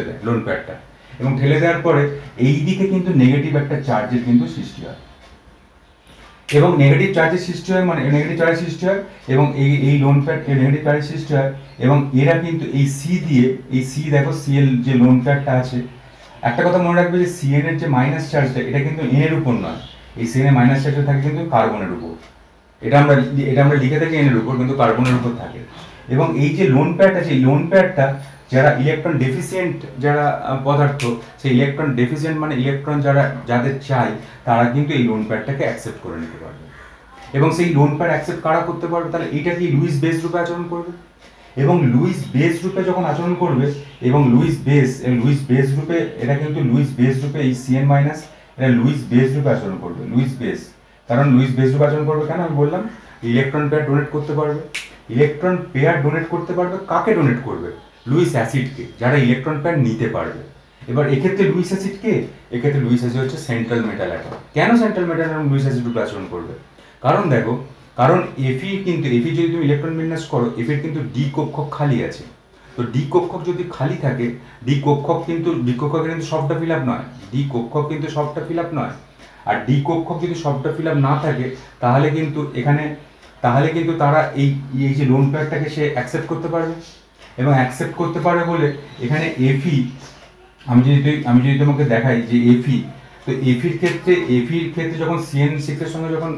দেয় লোন পেয়ারটা, এবং ঠেলে দেওয়ার পরে এই দিকে কিন্তু নেগেটিভ একটা চার্জের কিন্তু সৃষ্টি হয়, এবং নেগেটিভ চার্জের সৃষ্টি হয় এবং এই লোন প্যাড নেগেটিভ চার্জের সৃষ্টি হয়। এবং এরা কিন্তু এই সি দেখো সিএল যে লোন প্যাডটা আছে, একটা কথা মনে রাখবে যে সিএন এর যে মাইনাস চার্জটা এটা কিন্তু এন এর উপর নয়, এই সিএন এর মাইনাস চার্জটা থাকে কিন্তু কার্বনের উপর। এটা আমরা লিখে থাকি এন এর উপর, কিন্তু কার্বনের উপর থাকে। এবং এই যে লোন প্যাড আছে, এই লোন প্যাডটা যারা ইলেকট্রন ডেফিসিয়েন্ট যারা পদার্থ, সেই ইলেকট্রন ডেফিসিয়েন্ট মানে ইলেকট্রন যাদের চাই, তারা কিন্তু এই লোন প্যাডটাকে অ্যাকসেপ্ট করে নিতে পারবে। এবং সেই লোন প্যাড অ্যাকসেপ্ট কারা করতে পারবে, তাহলে এটা কি লুইস বেস রূপে আচরণ করবে। এবং লুইস বেস রূপে যখন আচরণ করবে, এবং লুইস বেস রূপে এটা কিন্তু লুইস বেস রূপে এই সিএন মাইনাস এটা লুইস বেস রূপে আচরণ করবে। কারণ লুইস বেস রূপে আচরণ করবে কেন, আমি বললাম ইলেকট্রন পেয়ার ডোনেট করতে পারবে। কাকে ডোনেট করবে? লুইস অ্যাসিডকে, যারা ইলেকট্রন পেয়ার নিতে পারবে। এবার এক্ষেত্রে লুইস অ্যাসিড হচ্ছে সেন্ট্রাল মেটাল অ্যাটম। কেন central metal atom Luis acid রূপে আচরণ করবে? কারণ এফি যদি তুমি ইলেকট্রন বিন্যাস করো, এফির কিন্তু ডি কক্ষক খালি আছে। তো ডি কক্ষক যদি খালি থাকে, ডি কক্ষকের কিন্তু সবটা ফিল আপ নয়, আর ডি কক্ষক যদি সবটা ফিল আপ না থাকে, তাহলে কিন্তু তারা এই যে লোন পেয়ারটাকে সে অ্যাকসেপ্ট করতে পারবে। এবং অ্যাকসেপ্ট করতে পারে বলে এখানে এফি, আমি যদি তোমাকে দেখাই যে এফি, তো এফির ক্ষেত্রে যখন CN6 এর সঙ্গে যখন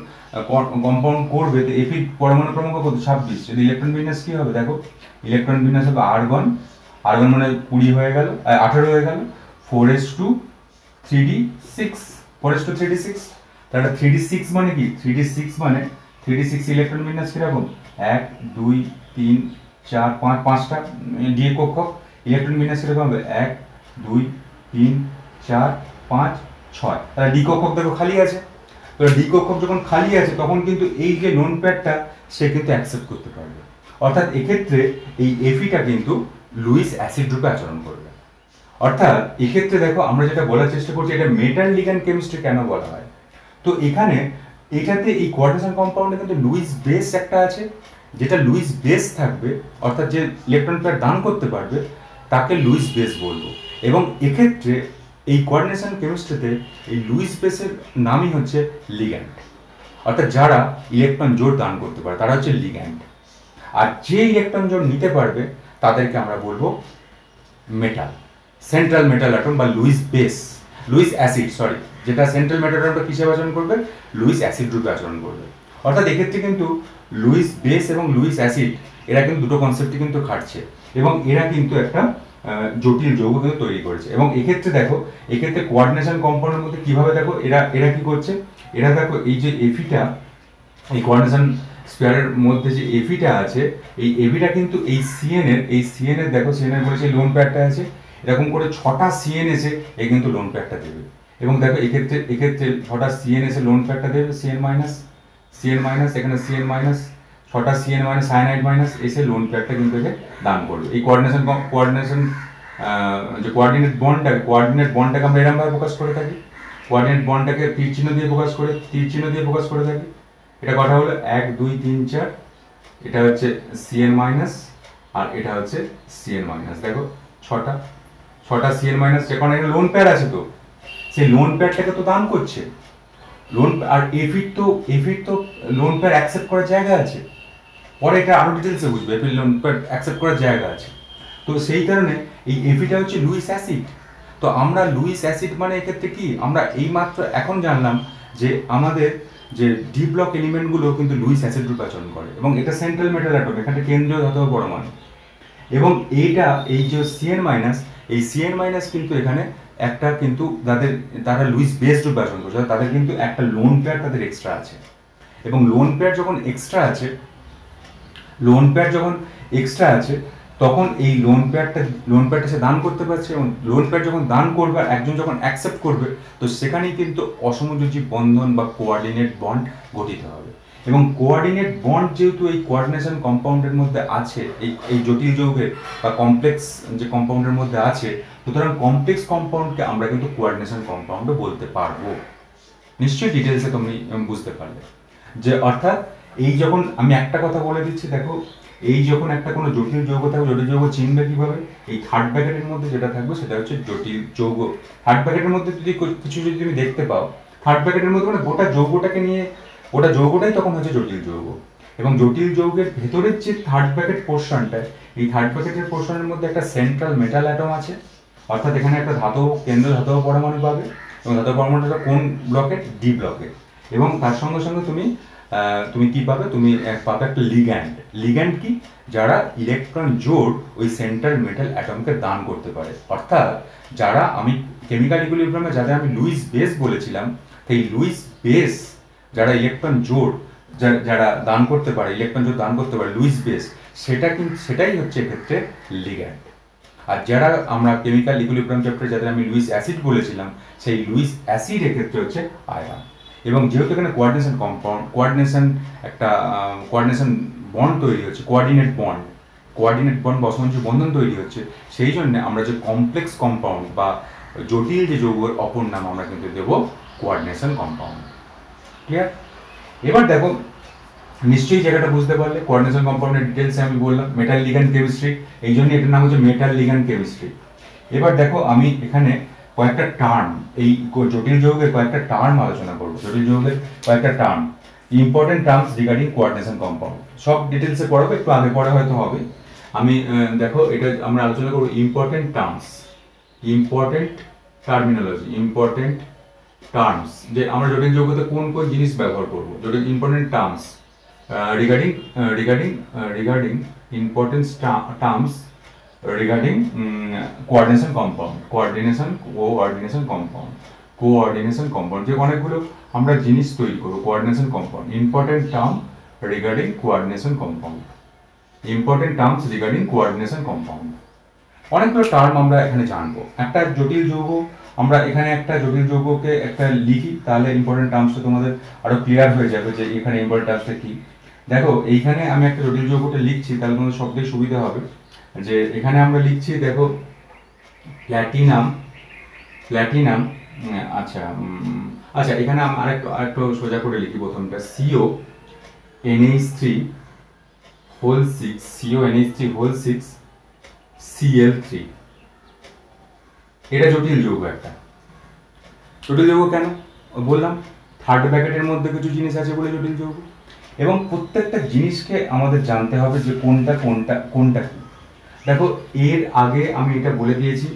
কম্পাউন্ড করবে, তো এফির পরমাণু ক্রমাঙ্ক কত? 26। যদি ইলেকট্রন বিন্যাস কি হবে, দেখো ইলেকট্রন বিন্যাস হবে আর্গন মানে 20 হয়ে গেল, 18 হয়ে গেল, 4s2 3d6, তাহলে 3d6 মানে কি? 3d6 ইলেকট্রন বিন্যাস কিরকম? 1 2 3 4 5, 5টা ডি কক্ষক। ইলেকট্রন বিন্যাস কিরকম হবে? 1 2 3 4 5 6। তাহলে ডি কক্ষক দেখো খালি আছে। তো ডি কক্ষক যখন খালি আছে, তখন কিন্তু এই যে লোন প্যাডটা সে কিন্তু অ্যাকসেপ্ট করতে পারবে। অর্থাৎ এক্ষেত্রে এই এফিটা কিন্তু লুইস অ্যাসিড রূপে আচরণ করবে। অর্থাৎ এক্ষেত্রে দেখো আমরা যেটা বলার চেষ্টা করছি, এটা মেটাল লিগ্যান্ড কেমিস্ট্রি কেন বলা হয়। তো এটাতে এই কোঅর্ডিনেশন কম্পাউন্ডে কিন্তু লুইস বেস একটা আছে, যেটা লুইস বেস থাকবে, অর্থাৎ যে ইলেকট্রন পেয়ার দান করতে পারবে তাকে লুইস বেস বলবো। এবং এক্ষেত্রে এই কোঅর্ডিনেশন কেমিস্ট্রিতে এই লুইস বেসের নামই হচ্ছে লিগ্যান্ড। অর্থাৎ যারা ইলেকট্রন জোড় দান করতে পারে তারা হচ্ছে লিগ্যান্ড, আর যে ইলেকট্রন জোড় নিতে পারবে তাদেরকে আমরা বলবো মেটাল, সেন্ট্রাল মেটাল অ্যাটম বা লুইস অ্যাসিড, যেটা সেন্ট্রাল মেটাল অ্যাটমটা কিসে আচরণ করবে? লুইস অ্যাসিড রূপে আচরণ করবে। অর্থাৎ এক্ষেত্রে কিন্তু লুইস বেস এবং লুইস অ্যাসিড এরা কিন্তু দুটো কনসেপ্টই কিন্তু খাটছে, এবং এরা কিন্তু একটা জটিল যৌগ কিন্তু তৈরি করেছে। এবং এক্ষেত্রে কোঅর্ডিনেশন কম্পাউন্ডের মধ্যে কিভাবে দেখো এরা কি করছে, এরা দেখো এই যে এফিটা, এই কোঅর্ডিনেশন স্পেয়ারের মধ্যে যে এফিটা আছে, এই এফিটা কিন্তু এই সিএন এর দেখো সিএন এর বলেছে লোন প্যাডটা আছে, এরকম করে 6টা সিএন এসে এই কিন্তু লোন প্যাডটা দেবে। এবং দেখো এক্ষেত্রে 6টা সিএন এসে লোন প্যাডটা দেবে, সিএন মাইনাস, এখানে সিএন মাইনাস, 6টা CN মানে সায়ানাইড মাইনাস এসে লোন পেয়ারটা কিন্তু একে দান করবে। এই কোঅর্ডিনেশন যে কোঅর্ডিনেট বন্ডটাকে আমরা এরকম ভাবে প্রকাশ করে থাকি, কোঅর্ডিনেট বন্ডটাকে তীর চিহ্ন দিয়ে প্রকাশ করে থাকি। এটা কটা হলো 1 2 3 4, এটা হচ্ছে CN মাইনাস আর এটা হচ্ছে CN মাইনাস। দেখো 6টা CN মাইনাস, যখন এটা লোন পেয়ার আছে তো সেই লোন পেয়ারটাকে তো দান করছে লোন, আর এফিট তো লোন পেয়ার অ্যাকসেপ্ট করার জায়গা আছে, পরে এটা আরো ডিটেলসে বুঝবে, এফিট লোন পেয়ার অ্যাকসেপ্ট করার জায়গা আছে। তো সেই কারণে এই এফিটা হচ্ছে লুইস অ্যাসিড। তো আমরা লুইস অ্যাসিড মানে এক্ষেত্রে কি, আমরা এইমাত্র এখন জানলাম যে আমাদের যে ডি ব্লক এলিমেন্টগুলো কিন্তু লুইস অ্যাসিড রূপে আচরণ করে, এবং এটা সেন্ট্রাল মেটাল অ্যাটম, এখানে কেন্দ্রীয় ধাতব পরমাণু। এবং এইটা এই যে CN মাইনাস, এই CN মাইনাস কিন্তু এখানে একটা কিন্তু তারা লুইস বেস রূপে আচরণ করছে, তাদের কিন্তু একটা লোন পেয়ার তাদের এক্সট্রা আছে। এবং লোন পেয়ার যখন এক্সট্রা আছে তখন এই লোন পেয়ারটা সে দান করতে পারছে, এবং লোন পেয়ার যখন দান করবে, একজন যখন অ্যাকসেপ্ট করবে, তো সেখানেই কিন্তু অসমযোজী বন্ধন বা কোঅর্ডিনেট বন্ড গঠিত হবে। এবং কোঅর্ডিনেট বন্ড যেহেতু এই কোঅর্ডিনেশন কম্পাউন্ডের মধ্যে আছে, এই জটিল যৌগের বা কমপ্লেক্স যে কম্পাউন্ডের মধ্যে আছে, সুতরাং কমপ্লেক্স কম্পাউন্ডকে আমরা কিন্তু কোঅর্ডিনেশন কম্পাউন্ডও বলতে পারবো। নিশ্চয়ই ডিটেলসে তুমি বুঝতে পারলে যে, অর্থাৎ এই যখন আমি একটা কথা বলে দিচ্ছি, দেখো এই যখন একটা কোনো জটিল যৌগ থাকবে, জটিল যৌগ চিনবে কিভাবে, এই থার্ড ব্র্যাকেটের মধ্যে যেটা থাকবে সেটা হচ্ছে জটিল যৌগ। থার্ড ব্র্যাকেটের মধ্যে যদি তুমি দেখতে পাও, থার্ড ব্র্যাকেটের মধ্যে মানে গোটা যৌগটাকে নিয়ে, ওটা যৌগটাই তখন হচ্ছে জটিল যৌগ। এবং জটিল যৌগের ভেতরের যে থার্ড ব্র্যাকেট পোর্শনটা, এই থার্ড ব্র্যাকেটের পোর্শনের মধ্যে একটা সেন্ট্রাল মেটাল অ্যাটম আছে, অর্থাৎ এখানে একটা কেন্দ্র ধাতব পরমাণু পাবে, এবং ধাতব পরমাণুটা কোন ব্লকে, ডি ব্লকে। এবং তার সঙ্গে সঙ্গে তুমি কি পাবে, তুমি পাবে একটা লিগ্যান্ড কি, যারা ইলেকট্রন জোড় ওই সেন্ট্রাল মেটাল অ্যাটমকে দান করতে পারে। অর্থাৎ যারা, আমি কেমিক্যাল ইকুইলিব্রিয়ামে যাদের আমি লুইস বেস বলেছিলাম, সেই লুইস বেস যারা ইলেকট্রন জোড় যারা দান করতে পারে, লুইস বেস, সেটাই হচ্ছে এক্ষেত্রে লিগ্যান্ড। আর যারা আমরা কেমিক্যাল ইকুইলিব্রিয়াম চ্যাপ্টারে যাদের আমি লুইস অ্যাসিড বলেছিলাম, সেই লুইস অ্যাসিড এক্ষেত্রে হচ্ছে আয়ন। এবং যেহেতু এখানে কোঅর্ডিনেশন বন্ড তৈরি হচ্ছে, কোঅর্ডিনেট বন্ড বা অসমযোজী বন্ধন তৈরি হচ্ছে, সেই জন্য আমরা যে কমপ্লেক্স কম্পাউন্ড বা জটিল যে যৌগের অপর নাম আমরা কিন্তু দেবো কোঅর্ডিনেশন কম্পাউন্ড। ক্লিয়ার? এবার দেখো, নিশ্চয়ই জায়গাটা বুঝতে পারলে, কোঅর্ডিনেশন কম্পাউন্ডের ডিটেলসে আমি বললাম মেটাল লিগ্যান্ড কেমিস্ট্রি, এই জন্য এটার নাম হচ্ছে মেটাল লিগ্যান্ড কেমিস্ট্রি। এবার দেখো, আমি এখানে কয়েকটা টার্ম, এই জটিল যৌগের কয়েকটা টার্ম আলোচনা করবো, important terms regarding coordination compound. সব ডিটেলসে পড়াবো, একটু আগে পড়া হয়তো হবে। আমি দেখো, এটা আমরা আলোচনা করবো ইম্পর্টেন্ট টার্মস, যে আমরা জটিল যৌগতে কোন কোন জিনিস ব্যবহার করবো, important terms regarding important terms regarding coordination compound, যে অনেকগুলো আমরা জিনিস তৈরি করবো coordination compound. Important terms regarding coordination compound, অনেকগুলো টার্ম আমরা এখানে জানবো। একটা জটিল যৌগ, আমরা এখানে একটা জটিল যৌগকে একটা লিখি, তাহলে ইম্পর্টেন্ট টার্মসটা তোমাদের আরো ক্লিয়ার হয়ে যাবে যে এখানে ইম্পর্টেন্ট টার্মসটা কি। দেখো, এইখানে আমি একটা জটিল যৌগটা লিখছি, তাহলে তোমাদের সবটাই সুবিধা হবে। যে এখানে আমরা লিখছি, দেখো প্ল্যাটিনাম, আচ্ছা এখানে আমি আরেকটু সোজা করে লিখি। প্রথমটা CONH3 Cl3, এটা জটিল যৌগ। একটা জটিল যৌগ কেন বললাম, থার্ড ব্র্যাকেটের মধ্যে কিছু জিনিস আছে বলে জটিল যৌগ। এবং প্রত্যেকটা জিনিসকে আমাদের জানতে হবে যে কোনটা কি। দেখো, এর আগে আমি এটা বলে দিয়েছি,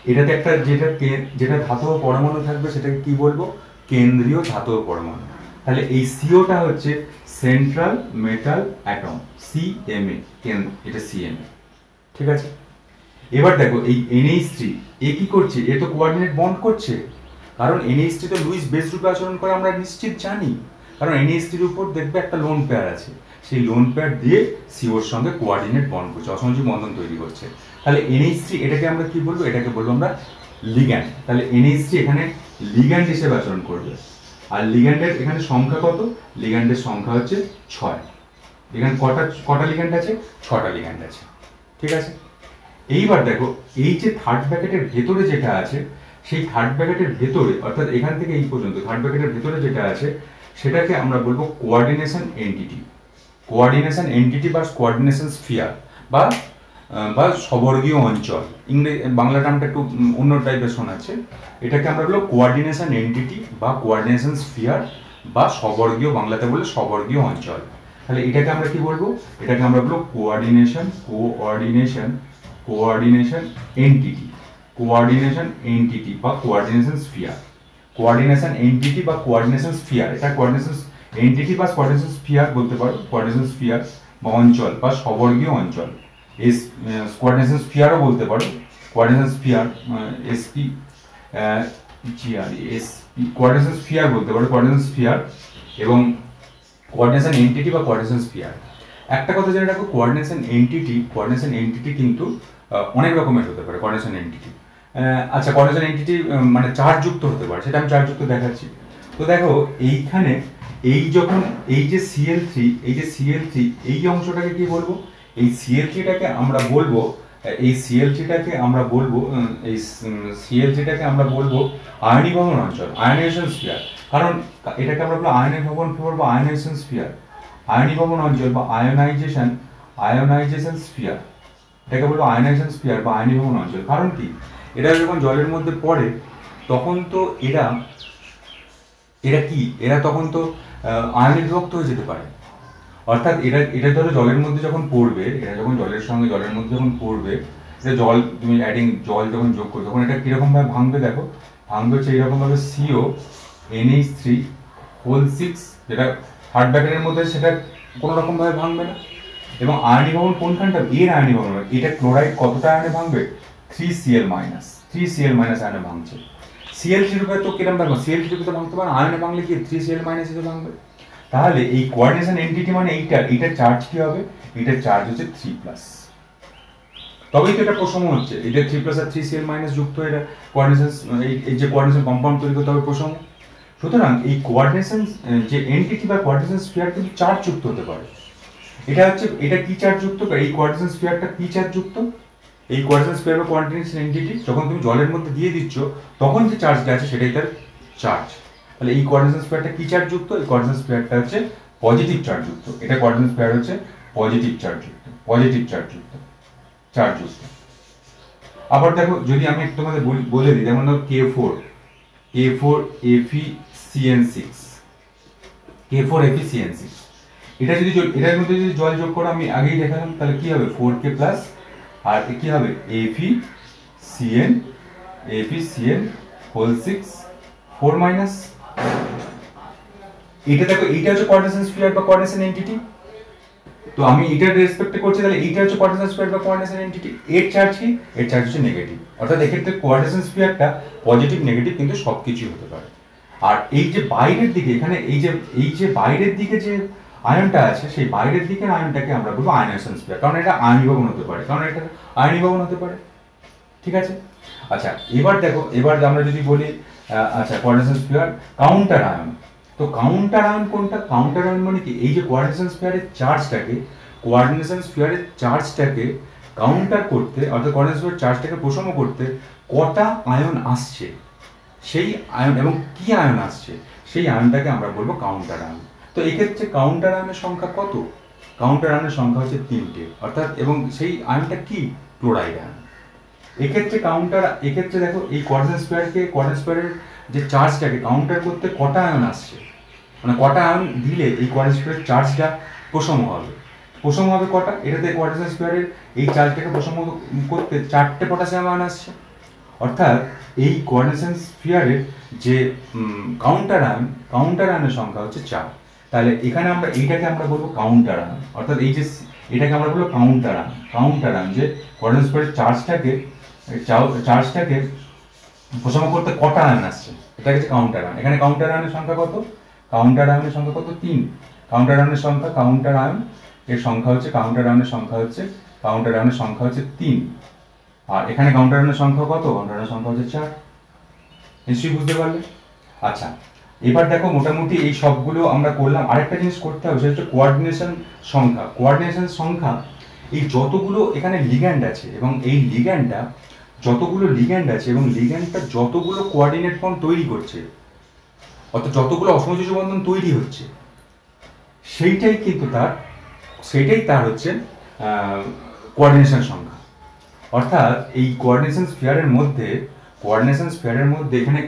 এটাতে একটা যেটা ধাতব পরমাণু থাকবে সেটাকে কি বলবো, কেন্দ্রীয় ধাতব পরমাণু। তাহলে এই সিওটা হচ্ছে সেন্ট্রাল মেটাল অ্যাটম, CMA, এটা CMA, ঠিক আছে। এবার দেখো, এই NH3 এ কি করছে, এ তো কোঅর্ডিনেট বন্ড করছে, কারণ NH3 তো লুইস বেস রূপে আচরণ করে আমরা নিশ্চিত জানি, কারণ NH3 এর উপর দেখবে একটা লোন পেয়ার আছে, সেই লোন পেয়ার দিয়ে সিওর সঙ্গে কোঅর্ডিনেট বন্ড করছে, অসমযোজী বন্ধন তৈরি করছে। তাহলে NH3 এটাকে আমরা কি বলবো, এটাকে বলবো আমরা লিগ্যান্ড। তাহলে NH3 এখানে লিগ্যান্ড হিসেবে আচরণ করবে। আর লিগ্যান্ডের এখানে সংখ্যা কত, লিগ্যান্ডের সংখ্যা হচ্ছে 6। এখানে কটা কটা লিগ্যান্ড আছে? 6টা লিগ্যান্ড আছে, ঠিক আছে। এইবার দেখো এই যে থার্ড ব্র্যাকেটের ভেতরে যেটা আছে, সেই থার্ড ব্র্যাকেটের ভেতরে অর্থাৎ এখান থেকে এই পর্যন্ত থার্ড ব্র্যাকেটের ভেতরে যেটা আছে সেটাকে আমরা বলবো কোঅর্ডিনেশন এন্টিটি। কোঅর্ডিনেশন এন্টিটি বা কোঅর্ডিনেশন স্ফিয়ার বা বা সবর্গীয় অঞ্চল, বাংলা নামটা একটু অন্য টাইপের শোনাচ্ছে। এটাকে আমরা বলবো কোঅর্ডিনেশন এন্টিটি বা কোঅর্ডিনেশন স্ফিয়ার বা সবর্গীয়, বাংলাতে বলে সবর্গীয় অঞ্চল। তাহলে এটাকে আমরা কি বলবো? এটাকে আমরা বলবো কোঅর্ডিনেশন এন্টিটি, কোঅর্ডিনেশন এন্টিটি বা কোঅর্ডিনেশন স্ফিয়ার। কোঅর্ডিনেশন এন্টিটি বা কোঅর্ডিনেশন স্ফিয়ার, এটা কোঅর্ডিনেশন এন্টিটি বা কোঅর্ডিনেশন স্ফিয়ার বলতে পারো, কোঅর্ডিনেশন স্ফিয়ার বা অঞ্চল বা সবর্গীয় অঞ্চল। কোঅর্ডিনেশন স্ফিয়ারও বলতে পারো, coordination sphere SP SP coordination sphere বলতে পারো, কোঅর্ডিনেশন স্ফিয়ার এবং কোঅর্ডিনেশন এন্টিটি বা কোঅর্ডিনেশন স্ফিয়ার। একটা কথা জেনে রাখো, কোঅর্ডিনেশন এন্টিটি কিন্তু অনেক রকমের হতে পারে কোঅর্ডিনেশন এন্টিটি। আচ্ছা, কোঅর্ডিনেশন এন্টিটি মানে চার্জ যুক্ত হতে পারে, সেটা আমি চার্জ যুক্ত দেখাচ্ছি। তো দেখো এইখানে এই যখন এই যে Cl3, এই অংশটাকে কি বলবো? এই Cl3টাকে আমরা বলবো আয়নীভবন অঞ্চল, আয়নাইজেশন স্ফিয়ার। কারণ এটাকে আমরা বলবো আয়নীভবন বা আয়নাইজেশন স্ফিয়ার, আয়নীভবন অঞ্চল বা আয়োনাইজেশন স্ফিয়ার। এটাকে বলবো আয়নাইজেশন স্ফিয়ার বা আয়নীভবন অঞ্চল। কারণ কি, এরা যখন জলের মধ্যে পড়ে তখন তো এরা তখন তো আয়নে বিভক্ত হয়ে যেতে পারে। অর্থাৎ এটা ধরো জলের মধ্যে যখন পড়বে, এটা যখন জলের মধ্যে যখন পড়বে, এটা তুমি জল যখন যোগ করবে তখন এটা কিরকম ভাবে ভাঙবে? দেখো ভাঙবে হচ্ছে এইরকম ভাবে CO NH3 6, যেটা থার্ড ব্র্যাকেটের মধ্যে, সেটা কোনো রকম ভাবে ভাঙবে না। এবং আয়নীভবন কোনখানটা? এর আয়নীভবন, এটা ক্লোরাইড কতটা আয়নে ভাঙবে? 3Cl আয়নে ভাঙছে। Cl3 রূপে তো কিরকম ভাঙবে? Cl3 রূপে তো ভাঙতে পারে, আয়নে ভাঙলে কি 3Cl- এসে ভাঙবে। তাহলে এই কোঅর্ডিনেশন এন্টিটি মানে এইটার চার্জ কি হবে? এটার চার্জ হচ্ছে 3+। তবেই তো এটা প্রসম হচ্ছে, এটা 3+ আর 3Cl- যুক্ত এটা কোঅর্ডিনেশন, এই যে কোঅর্ডিনেশন কম্পাউন্ড তৈরি করতে হবে প্রসম। সুতরাং এই কোঅর্ডিনেশন যে এন্টিটি বা কোঅর্ডিনেশন স্ফিয়ার কিন্তু চার্জ যুক্ত হতে পারে। এটা কি চার্জ যুক্ত? এই কোঅর্ডিনেশন স্ফিয়ারটা কি চার্জ যুক্ত? এই কোঅর্ডিনেশন স্ফিয়ার বা কোঅর্ডিনেশন এন্টিটি যখন তুমি জলের মধ্যে দিয়ে দিচ্ছ তখন যে চার্জটা আছে সেটাই তার চার্জ। তাহলে এই কোঅর্ডিনেশন স্ফিয়ারটা কি চার্জ যুক্ত? এই কোঅর্ডিনেশন স্ফিয়ারটা হচ্ছে পজিটিভ চার্জ যুক্ত। এটা কোঅর্ডিনেশন স্ফিয়ার হচ্ছে পজিটিভ চার্জ যুক্ত। আবার দেখো, যদি আমি তোমাদের বলে দিই, যেমন ধরো K4 Fe(CN)6, এটার মধ্যে যদি জল যোগ করো, আমি আগেই দেখালাম, তাহলে কি হবে? 4K প্লাস আর কি হবে? Fe(CN)6 4-। এটা দেখো, এইটা হচ্ছে কোঅর্ডিনেশন স্ফিয়ার বা কোঅর্ডিনেশন এন্টিটি। তো আমি এটার রেসপেক্টে করছি, তাহলে এইটা হচ্ছে কোঅর্ডিনেশন স্ফিয়ার বা কোঅর্ডিনেশন এন্টিটি। এর চার্জ কি? এর চার্জ হচ্ছে নেগেটিভ। অর্থাৎ এক্ষেত্রে কোঅর্ডিনেশন স্ফিয়ারটা পজিটিভ নেগেটিভ কিন্তু সবকিছুই হতে পারে। আর এই যে বাইরের দিকে, এখানে এই যে বাইরের দিকে যে আয়নটা আছে, সেই বাইরের দিকের আয়নটাকে আমরা বলবো আয়নাইজেশন স্ফিয়ার, কারণ এটা আয়নীভবন হতে পারে, ঠিক আছে। আচ্ছা, এবার দেখো, এবার আমরা যদি বলি আচ্ছা কোঅর্ডিনেশন স্ফিয়ার কাউন্টার আয়ন। তো কাউন্টার আয়ন কোনটা? কাউন্টার আয়ন মানে কি? এই যে কোঅর্ডিনেশন স্ফিয়ারের চার্জটাকে কাউন্টার করতে, অর্থাৎ কোঅর্ডিনেশন স্ফিয়ারের চার্জটাকে প্রশম করতে কটা আয়ন আসছে, সেই আয়ন এবং কি আয়ন আসছে, সেই আয়নটাকে আমরা বলবো কাউন্টার আয়ন। তো এক্ষেত্রে কাউন্টার আয়নের সংখ্যা কত? কাউন্টার আয়নের সংখ্যা হচ্ছে 3টে, অর্থাৎ এবং সেই আয়নটা কি? Chloride ion. এক্ষেত্রে দেখো, এই কোঅর্ডিনেশন স্ফিয়ারের যে চার্জটাকে কাউন্টার করতে কটা আয়ন আসছে, মানে কটা আয়ন দিলে এই কোঅর্ডিনেশন স্ফিয়ারের চার্জটা প্রশম হবে কটা? এটাতে কোঅর্ডিনেশন স্ফিয়ারের এই চার্জটাকে প্রশম করতে 4টে পটাশিয়াম আয়ন আসছে। অর্থাৎ এই কোঅর্ডিনেশন স্ফিয়ারের যে কাউন্টার আয়নের সংখ্যা হচ্ছে 4। তাহলে এখানে এইটাকে আমরা বলবো কাউন্টার আয়ন, অর্থাৎ এই যে এটাকে আমরা বলবো কাউন্টার আয়ন, যে কোঅর্ডিনেশন স্ফিয়ারের চার্জটাকে প্রশম করতে কটা আয়ন আসছে, এটা হচ্ছে কাউন্টার আয়ন। এখানে কাউন্টার আয়নের সংখ্যা কত? 3। কাউন্টার আয়নের সংখ্যা হচ্ছে 3। আর এখানে কাউন্টার আয়নের সংখ্যা কত? কাউন্টার আয়নের সংখ্যা হচ্ছে 4। নিশ্চয়ই বুঝতে পারলে। আচ্ছা, এবার দেখো মোটামুটি এই সবগুলো আমরা করলাম। আরেকটা জিনিস করতে হবে, সেটা হচ্ছে কোঅর্ডিনেশন সংখ্যা। কোঅর্ডিনেশন সংখ্যা, এই যতগুলো এখানে লিগ্যান্ড আছে এবং এই লিগ্যান্ডটা যতগুলো লিগ্যান্ড আছে এবং লিগ্যান্ডটা যতগুলো কোঅর্ডিনেট বন্ড তৈরি করছে, অর্থাৎ যতগুলো অসমযোজী বন্ধন তৈরি হচ্ছে, সেইটাই তার হচ্ছে কোঅর্ডিনেশন সংখ্যা। অর্থাৎ এই কোঅর্ডিনেশন স্ফিয়ারের মধ্যে এখানে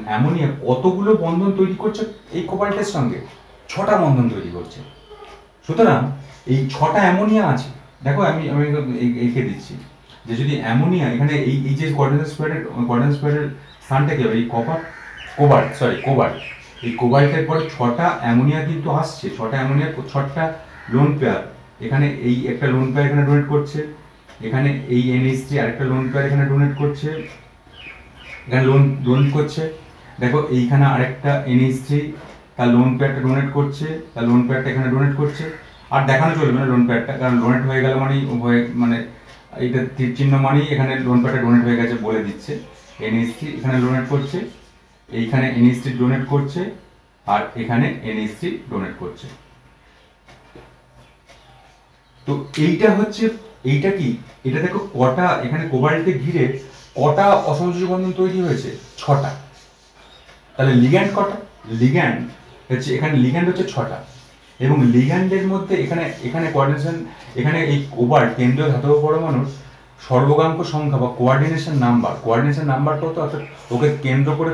অ্যামোনিয়া কতগুলো বন্ধন তৈরি করছে এই কোবাল্টের সঙ্গে? 6টা বন্ধন তৈরি করছে। সুতরাং এই 6টা অ্যামোনিয়া আছে। দেখো আমি এঁকে দিচ্ছি যে যদি অ্যামোনিয়া এখানে এই যে কোঅর্ডিনেশন স্ফিয়ারের স্থানটা কি হবে? এই কোবাল্ট, এই কোবাল্টের পরে 6টা অ্যামোনিয়া কিন্তু আসছে। 6টা অ্যামোনিয়া, 6টা লোন পেয়ার, এখানে এই একটা লোন পেয়ার এখানে ডোনেট করছে, এখানে এই NH3 আরেকটা লোন পেয়ার এখানে ডোনেট করছে, এখানে ডোনেট করছে। দেখো এইখানে আরেকটা NH3 তার লোন পেয়ারটা ডোনেট করছে, তার লোন পেয়ারটা এখানে ডোনেট করছে। আর দেখানো চলবে না লোন পেয়ারটা, কারণ ডোনেট হয়ে গেল মানে এইটা তীর চিহ্ন মানেই এখানে লোন পেয়ারটা ডোনেট হয়ে গেছে বলে দিচ্ছে। NH3 এখানে ডোনেট করছে, এইখানে NH3 ডোনেট করছে, আর এখানে NH3 ডোনেট করছে। তো এইটা কি? এটা দেখো কটা এখানে কোবাল্টকে ঘিরে কটা অসমযোজী বন্ধন তৈরি হয়েছে? 6টা। তাহলে লিগ্যান্ড কটা? লিগ্যান্ড হচ্ছে 6টা। এবং লিগ্যান্ডের মধ্যে এখানে কোঅর্ডিনেশন, এখানে এই কোবাল্ট কেন্দ্রীয় ধাতব পরমাণুর সর্বগাঙ্ক সংখ্যা বা কোঅর্ডিনেশন নাম্বার কত? অর্থাৎ ওকে কেন্দ্র করে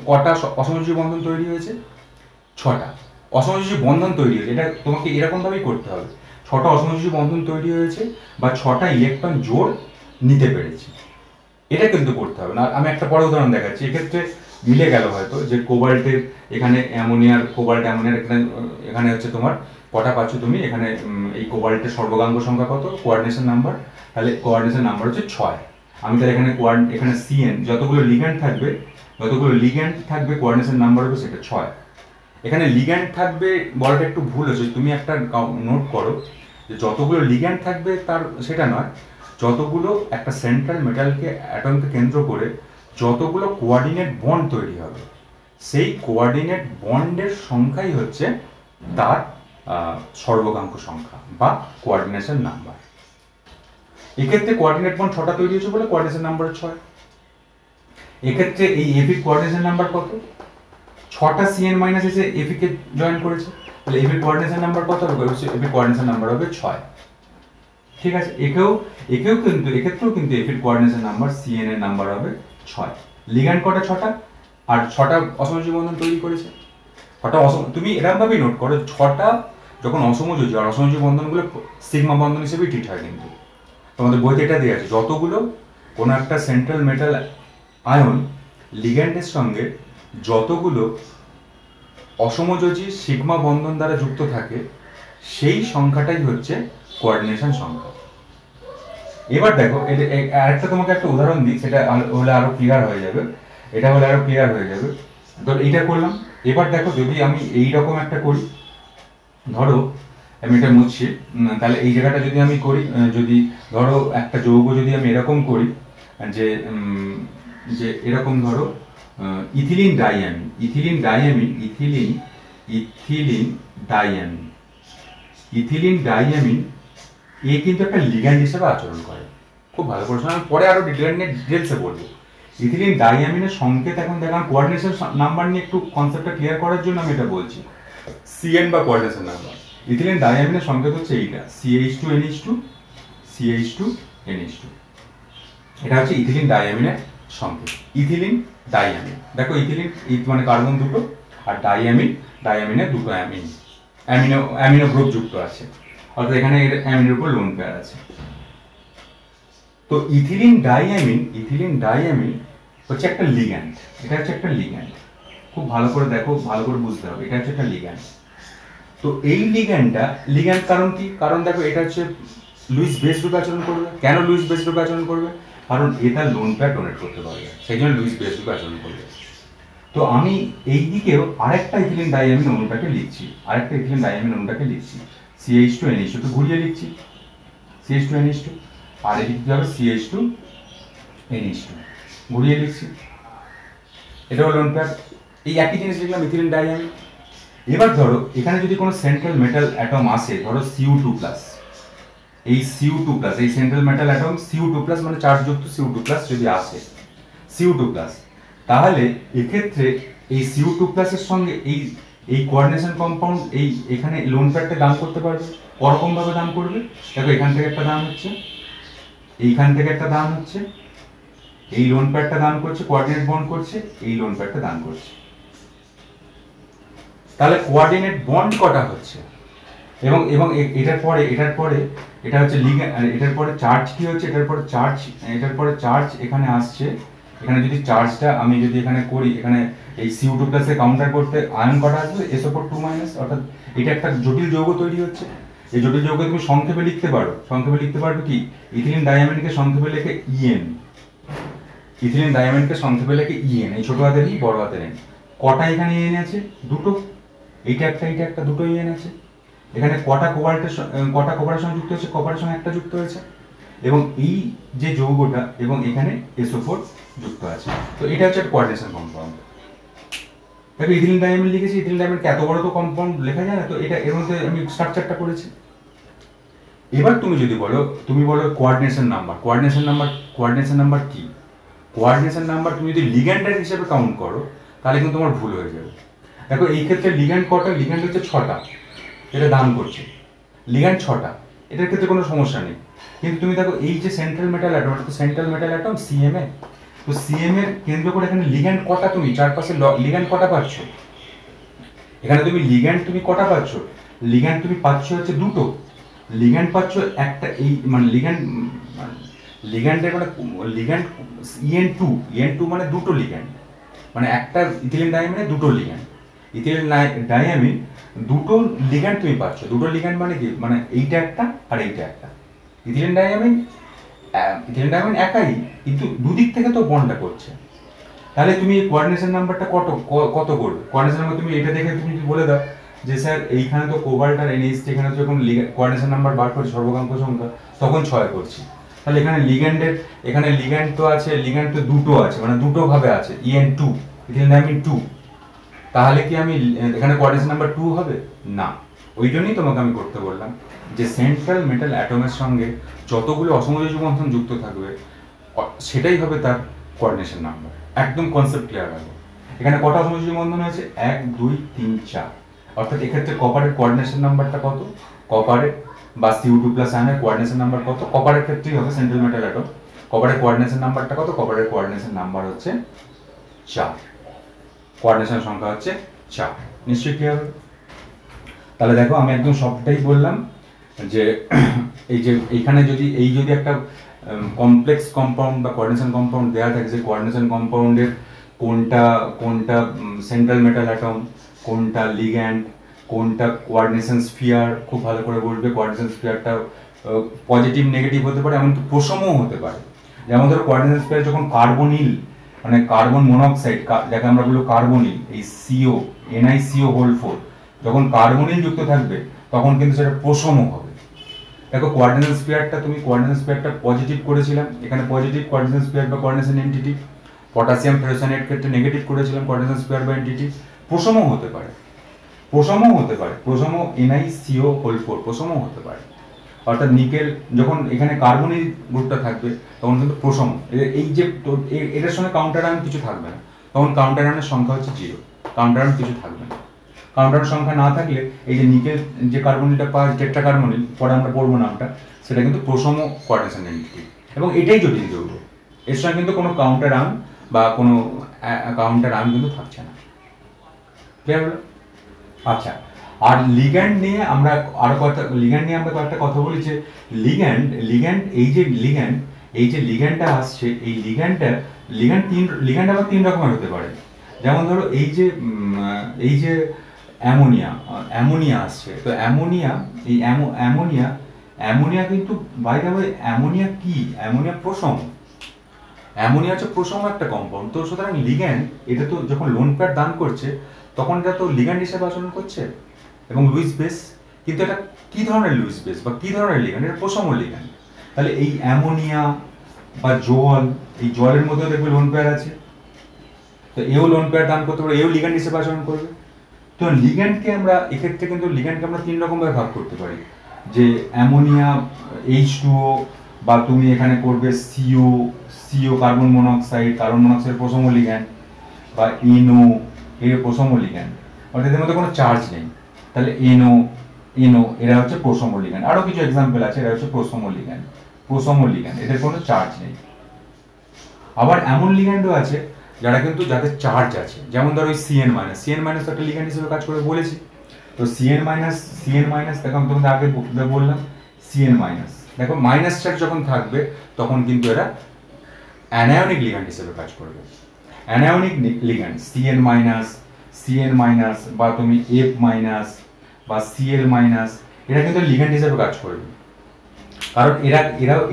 কটা অসমযোজী বন্ধন তৈরি হয়েছে? 6টা অসমযোজী বন্ধন তৈরি হয়েছে। এটা তোমাকে এরকমভাবেই করতে হবে, 6টা অসমযোজী বন্ধন তৈরি হয়েছে বা 6টা ইলেকট্রন জোড় নিতে পেরেছে, এটা কিন্তু করতে হবে না। আমি একটা বড় উদাহরণ দেখাচ্ছি, এক্ষেত্রে মিলে গেল হয়তো যে কোবাল্টের এখানে কোবাল্ট অ্যামোনিয়ার এখানে হচ্ছে তোমার কটা পাচ্ছ তুমি এখানে, এই কোবাল্টের সর্বগাঙ্ক সংখ্যা কত? কোঅর্ডিনেশন নাম্বার, তাহলে কোঅর্ডিনেশন নাম্বার হচ্ছে 6। আমি তাহলে এখানে CN যতগুলো লিগ্যান্ড থাকবে কোঅর্ডিনেশন নাম্বার হবে সেটা 6। এখানে লিগ্যান্ড থাকবে বলাটা একটু ভুল হয়েছে, তুমি একটা নোট করো যে যতগুলো লিগ্যান্ড থাকবে তার সেটা নয়, যতগুলো একটা সেন্ট্রাল মেটালকে অ্যাটমকে কেন্দ্র করে যতগুলো কোঅর্ডিনেট বন্ড তৈরি হবে, সেই কোঅর্ডিনেট বন্ডের সংখ্যাই হচ্ছে তার সর্বগাঙ্ক সংখ্যা বা কোঅর্ডিনেশন নাম্বার। এক্ষেত্রে কোঅর্ডিনেট বন্ড 6টা তৈরি হয়েছে বলে কোঅর্ডিনেশন নাম্বার 6। এক্ষেত্রে এই এপির কোঅর্ডিনেশন নাম্বার কত? 6টা CN মাইনাস এসে এপি কে জয়েন করেছে, তাহলে এপির কোঅর্ডিনেশন নাম্বার কত হবে? এপির কোঅর্ডিনেশন নাম্বার হবে 6। ঠিক আছে, এক্ষেত্রেও কিন্তু এপির কোঅর্ডিনেশন নাম্বার CN এর নাম্বার হবে 6। লিগ্যান্ড কটা? 6টা, আর 6টা অসমযোজী বন্ধন তৈরি করেছে। তুমি এরকম ভাবেই নোট করো, 6টা যখন অসমযোজী, আর অসমযোজী বন্ধনগুলো সিগমা বন্ধন হিসেবেই ট্রিট হয়। কিন্তু তোমাদের বইতে এটা দেওয়া আছে, যতগুলো কোনো একটা সেন্ট্রাল মেটাল আয়ন লিগ্যান্ডের সঙ্গে যতগুলো অসমযোজী সিগমা বন্ধন দ্বারা যুক্ত থাকে, সেই সংখ্যাটাই হচ্ছে কোঅর্ডিনেশন সংখ্যা। এবার দেখো আরেকটা তোমাকে একটা উদাহরণ দিই, সেটা হলে আরো ক্লিয়ার হয়ে যাবে। তো এইটা করলাম। এবার দেখো যদি আমি এইরকম একটা করি, ধরো আমি এটা মুছছি, তাহলে এই জায়গাটা যদি আমি করি, যদি ধরো একটা যৌগ যদি আমি এরকম করি যে এরকম ধরো ইথিলিন ডাইয়ামিন এ কিন্তু একটা লিগ্যান্ড হিসেবে আচরণ করে। খুব ভালো করে শোনো, আমি পরে আরো ডিটেলসে বলবো। ইথিলিন ডাইয়ামিনের সংকেত এখন দেখান, কোঅর্ডিনেশন নাম্বার নিয়ে একটু কনসেপ্টটা ক্লিয়ার করার জন্য আমি এটা বলছি। CN বা কোঅর্ডিনেশন নাম্বার, ইথিলিন ডাইয়ামিনের সংকেত হচ্ছে এইটা, CH2NH2। এটা হচ্ছে ইথিলিন ডাইয়ামিনের সংকেত। ইথিলিন ডাইয়ামিন, দেখো ইথিলিন মানে কার্বন দুটো, আর ডাইয়ামিনে দুটো অ্যামিনো গ্রুপ যুক্ত আছে, অর্থাৎ এখানে অ্যামিনোর উপর লোন পেয়ার আছে। তো ইথিলিন ডাইয়ামিন হচ্ছে একটা লিগ্যান্ড। এটা হচ্ছে একটা লিগ্যান্ড, খুব ভালো করে দেখো, ভালো করে বুঝতে হবে, এটা হচ্ছে একটা লিগ্যান্ড। তো এই লিগ্যান্ড কারণ কি? কারণ দেখো এটা হচ্ছে লুইস বেস রূপে আচরণ করবে। কেন লুইস বেস রূপে আচরণ করবে? কারণ এটা লোন পেয়ার ডোনেট করতে পারবে, সেই জন্য লুইস বেস রূপে আচরণ করবে। তো আমি এই দিকেও আরেকটা ইথিলিন ডাইয়ামিন অণুটাকে লিখছি, CH2NH2 কে ঘুরিয়ে লিখছি, CH2NH2, আর এদিকে হবে CH2NH2। ঘুরিয়ে লিখছি, এটা হলো লোন পেয়ার। এই একই জিনিস লিখলাম ইথিলিন ডাইয়ামিন। এবার ধরো এখানে যদি কোনো সেন্ট্রাল মেটাল অ্যাটম আসে, ধরো Cu2+, এই Cu2+, এই সেন্ট্রাল মেটাল অ্যাটম Cu2+, মানে চার্জযুক্ত Cu2+ যদি আসে, Cu2+, তাহলে এক্ষেত্রে এই Cu2+ এর সঙ্গে এই কোঅর্ডিনেশন কম্পাউন্ড এই এখানে লোন পেয়ারটা দান করতে পারবে। ওরকম ভাবে দান করবে, দেখো এখান থেকে একটা দান হচ্ছে, এইখান থেকে একটা দান হচ্ছে, এই লোন পেয়ারটা দান করছে, কোঅর্ডিনেট বন্ড করছে, এই লোন পেয়ারটা দান করছে। তাহলে কোঅর্ডিনেট বন্ড কটা হচ্ছে, এবং এবং এটার পরে এটা হচ্ছে লিগ্যান্ড, এটার পরে চার্জ কি হচ্ছে, এটার পরে চার্জ এখানে আসছে। এখানে যদি চার্জটা আমি যদি এখানে করি, এখানে এই Cu2+ এ কাউন্টার করতে আয়ন কটা আসবে, SO4 2-, অর্থাৎ এটা একটা জটিল যৌগ তৈরি হচ্ছে। এই জটিল যৌগ তুমি সংক্ষেপে লিখতে পারবে কি, ইথিলিন ডাইয়ামিনকে সংক্ষেপে লেখে EN, ইথিলিন ডাইয়ামিনকে সংক্ষেপে লেখে EN, এই ছোট হাতের ই বড় হাতের N। কটা এখানে EN আছে, দুটো, এইটা একটা, দুটো EN আছে। এখানে কটা কোবারের সঙ্গে যুক্ত হয়েছে, কপারের সঙ্গে একটা যুক্ত হয়েছে, এবং এই যে যৌগটা এবং এখানে SO4 যুক্ত আছে। তো এটা হচ্ছে কোঅর্ডিনেশন কম্পাউন্ড। দেখো ইথিলিন ডাইয়ামিন লিখেছি, ইথিলিন ডাইয়ামিন এত বড় তো কম্পাউন্ড লেখা যায় না, তো এটা এর মধ্যে আমি স্ট্রাকচারটা করেছি। এবার তুমি যদি বলো কোঅর্ডিনেশন নাম্বার কি? কোঅর্ডিনেশন নাম্বার তুমি যদি লিগ্যান্ডের হিসেবে কাউন্ট করো তাহলে কিন্তু তোমার ভুল হয়ে যাবে। দেখো এই ক্ষেত্রে লিগ্যান্ড কটা, লিগ্যান্ড হচ্ছে 6টা, এটা দান করছে, লিগ্যান্ড 6টা, এটার ক্ষেত্রে কোনো সমস্যা নেই। কিন্তু তুমি দেখো এই যে সেন্ট্রাল মেটাল অ্যাটম CMA, তো CM এর কেন্দ্র করে এখানে লিগ্যান্ড কটা, তুমি চারপাশে লিগ্যান্ড কটা পাচ্ছ, এখানে তুমি লিগ্যান্ড তুমি কটা পাচ্ছ, লিগ্যান্ড তুমি পাচ্ছ হচ্ছে দুটো, লিগ্যান্ড পাচ্ছ একটা, এই মানে লিগ্যান্ডের মানে লিগ্যান্ড EN2 মানে দুটো লিগ্যান্ড, মানে একটা ইথিলিন ডাইয়ামিনে দুটো লিগ্যান্ড, ইথিলিন ডাইয়ামিন দুটো লিগ্যান্ড তুমি পাচ্ছ। দুটো লিগ্যান্ড মানে কি, মানে এইটা একটা আর এইটা একটা। ইথিলিন ডাইয়ামিন একাই, কিন্তু দুদিক থেকে তো বন্ডটা করছে। তাহলে তুমি কোঅর্ডিনেশন নাম্বারটা কত করবে? কোঅর্ডিনেশন নাম্বার তুমি এটা দেখে তুমি বলে দাও যে স্যার এইখানে তো কোবাল্ট আর NH, এখানে যখন কোঅর্ডিনেশন নাম্বার বার করছি সর্বকাঙ্ক সংখ্যা, তখন 6 করছি। তাহলে এখানে লিগ্যান্ড তো আছে, লিগ্যান্ড তো দুটো আছে, মানে দুটো ভাবে আছে, EN2, ইথিলিন ডাইয়ামিন 2। তাহলে কি আমি এখানে কোঅর্ডিনেশন নাম্বার 2 হবে না? ওই জন্যই তোমাকে আমি করতে বললাম যে সেন্ট্রাল মেটাল অ্যাটমের সঙ্গে যতগুলো অসমযোজী বন্ধন যুক্ত থাকবে সেটাই হবে তার কোঅর্ডিনেশন নাম্বার। একদম কনসেপ্ট ক্লিয়ার রাখবো। এখানে কটা অসমযোজী বন্ধন হয়েছে, 1 2 3 4, অর্থাৎ এক্ষেত্রে কপারের কোঅর্ডিনেশন নাম্বারটা কত, কপারের বা Cu2+ আয়নের কোঅর্ডিনেশন নাম্বার কত, কপারের ক্ষেত্রেই হবে সেন্ট্রাল মেটাল অ্যাটম, কপারের কোঅর্ডিনেশন নাম্বারটা কত, কপারের কোঅর্ডিনেশন নাম্বার হচ্ছে 4, কোঅর্ডিনেশন সংখ্যা হচ্ছে 4। নিশ্চয়ই ক্লিয়ার হবে? তাহলে দেখো আমি একদম সবটাই বললাম যে এই যে এইখানে যদি একটা কমপ্লেক্স কম্পাউন্ড বা কোঅর্ডিনেশন কম্পাউন্ড দেওয়া থাকে, যে কোঅর্ডিনেশন কম্পাউন্ডের কোনটা সেন্ট্রাল মেটাল অ্যাটম, কোনটা লিগ্যান্ড, কোনটা কোঅর্ডিনেশন স্ফিয়ার, খুব ভালো করে বলবে। কোঅর্ডিনেশন স্ফিয়ারটা পজিটিভ নেগেটিভ হতে পারে, এমনকি প্রশমও হতে পারে। যেমন ধরো কোঅর্ডিনেশন স্ফিয়ার যখন কার্বনিল, মানে কার্বন মনোক্সাইড, যাকে আমরা বলবো কার্বনিল, এই CO NiCO4 যখন কার্বনিল যুক্ত থাকবে তখন কিন্তু সেটা প্রশম হবে। দেখো কোঅর্ডিনেশন স্ফিয়ারটা পজিটিভ করেছিলাম, এখানে পজিটিভ কোঅর্ডিনেশন স্ফিয়ার বা কোঅর্ডিনেশন এন্টিটি। পটাশিয়াম ফেরোসাইনাইড ক্ষেত্রে নেগেটিভ করেছিলাম কোঅর্ডিনেশন স্ফিয়ার বা এন্টিটি। প্রশমও হতে পারে, প্রশম NiCO4 প্রশমও হতে পারে। অর্থাৎ নিকেল যখন এখানে কার্বনিল গ্রুপটা থাকবে তখন কিন্তু প্রশম, এই যে এটার সঙ্গে কাউন্টার আয়ন কিছু থাকবে না, তখন কাউন্টার আয়নের সংখ্যা হচ্ছে 0, কাউন্টার আয়ন কিছু থাকবে না। কাউন্টার সংখ্যা না থাকলে এই যে নিকেল যে কার্বনিলটা পাওয়া, টেট্রা কার্বনিল, পরে আমরা পড়বো নামটা, সেটা কিন্তু প্রশম কোঅর্ডিনেশন এন্টিটি, এবং এটাই জটিল যৌগ। এর সঙ্গে কিন্তু কোনো কাউন্টার আয়ন বা কোনো কাউন্টার আয়ন কিন্তু থাকছে না। ক্লিয়ার হলো? আচ্ছা, আর লিগ্যান্ড নিয়ে আমরা কয়েকটা কথা বলি। যে লিগ্যান্ড এই যে লিগ্যান্ডটা আসছে, এই লিগ্যান্ড আবার 3 রকমের হতে পারে। যেমন ধরো এই যে অ্যামোনিয়া আসছে, তো অ্যামোনিয়া কিন্তু বাই দ্য ওয়ে অ্যামোনিয়া কি, অ্যামোনিয়া প্রশম, অ্যামোনিয়া হচ্ছে প্রশম একটা কম্পাউন্ড। তো সুতরাং লিগ্যান্ড এটা তো যখন লোন পেয়ার দান করছে তখন এটা তো লিগ্যান্ড হিসেবে আচরণ করছে এবং লুইস বেস, কিন্তু এটা কি ধরনের লুইস বেস বা কি ধরনের লিগ্যান্ড, এটা প্রশম লিগ্যান্ড। তাহলে এই অ্যামোনিয়া বা জল এই জলের মধ্যেও দেখবে লোন পেয়ার আছে, তো এও লোন পেয়ার দান করতে পারে, এও লিগ্যান্ড হিসেবে আচরণ করবে। তো লিগ্যান্ডকে আমরা এক্ষেত্রে কিন্তু লিগ্যান্ডকে আমরা 3 রকম ভাবে ভাগ করতে পারি, যে অ্যামোনিয়া H2O, বা তুমি এখানে করবে CO কার্বন মনোক্সাইড প্রথম লিগ্যান্ড, বা NO এর প্রথম লিগ্যান্ড, অর্থাৎ এদের মধ্যে কোনো চার্জ নেই, তাহলে NO এরা হচ্ছে প্রথম লিগ্যান্ড। আরো কিছু এক্সাম্পল আছে, এরা হচ্ছে প্রথম লিগ্যান্ড, এদের কোনো চার্জ নেই। আবার এমন লিগ্যান্ডও আছে যারা কিন্তু যাদের চার্জ আছে, যেমন ধরো ওই CN মাইনাস একটা লিগ্যান্ড হিসেবে কাজ করে বলেছি। তো CN মাইনাস দেখো আমি তোমাদের আগে বললাম, CN মাইনাস দেখো মাইনাস চার্জ যখন থাকবে তখন কিন্তু এরা অ্যানায়নিক লিগ্যান্ড হিসেবে কাজ করবে। অ্যানায়নিক লিগ্যান্ড CN মাইনাস বা তুমি F মাইনাস বা Cl মাইনাস, এরা কিন্তু লিগ্যান্ড হিসেবে কাজ করবে। কারণ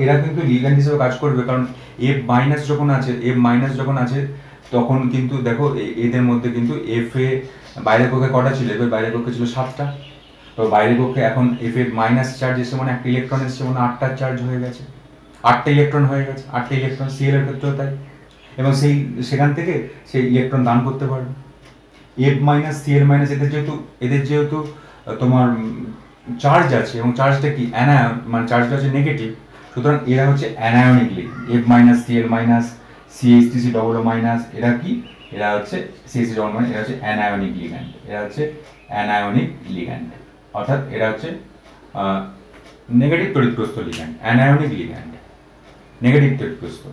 এরা কিন্তু লিগ্যান্ড হিসেবে কাজ করবে, কারণ F মাইনাস যখন আছে তখন কিন্তু দেখো এদের মধ্যে কিন্তু F এ বাইরের কক্ষে কটা ছিল, এবার বাইরের কক্ষে ছিল 7টা, তো বাইরের কক্ষে এখন F এর মাইনাস চার্জ এসে মানে একটা ইলেকট্রন এসেছে, মানে 8টা চার্জ হয়ে গেছে, 8টা ইলেকট্রন Cl এর ক্ষেত্রেও তাই, এবং সেখান থেকে সেই ইলেকট্রন দান করতে পারবে। F মাইনাস Cl মাইনাস এদের যেহেতু তোমার চার্জ আছে, এবং চার্জটা কি অ্যানায়ন, মানে চার্জটা হচ্ছে নেগেটিভ, সুতরাং এরা হচ্ছে anionic ligand. F minus Cl minus CH3C double minus, এরা কি, এরা হচ্ছে CH3 ডবল মাইনাস, এরা হচ্ছে অ্যানায়নিক লিগ্যান্ড, অর্থাৎ এরা হচ্ছে নেগেটিভ তড়িৎগ্রস্ত লিগ্যান্ড, অ্যানায়নিক লিগ্যান্ড, নেগেটিভ তড়িৎগ্রস্ত।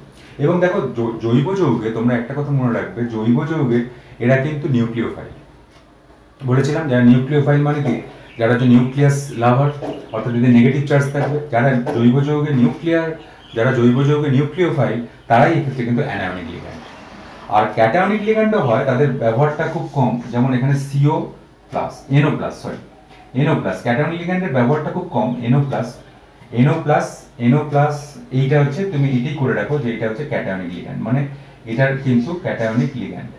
এবং দেখো জৈব যৌগে তোমরা একটা কথা মনে রাখবে, জৈব যৌগে এরা কিন্তু নিউক্লিওফাইল। বলেছিলাম যারা নিউক্লিওফাইল মানে কি, যারা হচ্ছে নিউক্লিয়াস লাভার, অর্থাৎ যদি নেগেটিভ চার্জ থাকবে, যারা জৈব যৌগে নিউক্লিওফাইল তারাই এক্ষেত্রে কিন্তু অ্যানায়নিক লিগ্যান্ড। আর ক্যাটায়নিক লিগ্যান্ডও হয়, তাদের ব্যবহারটা খুব কম, যেমন এখানে NO+, ক্যাটায়নিক লিগ্যান্ডের ব্যবহারটা খুব কম, NO+, এইটা হচ্ছে তুমি এটাই করে রাখো যে এটা হচ্ছে ক্যাটায়নিক লিগ্যান্ড, মানে এটার কিন্তু ক্যাটায়নিক লিগ্যান্ড,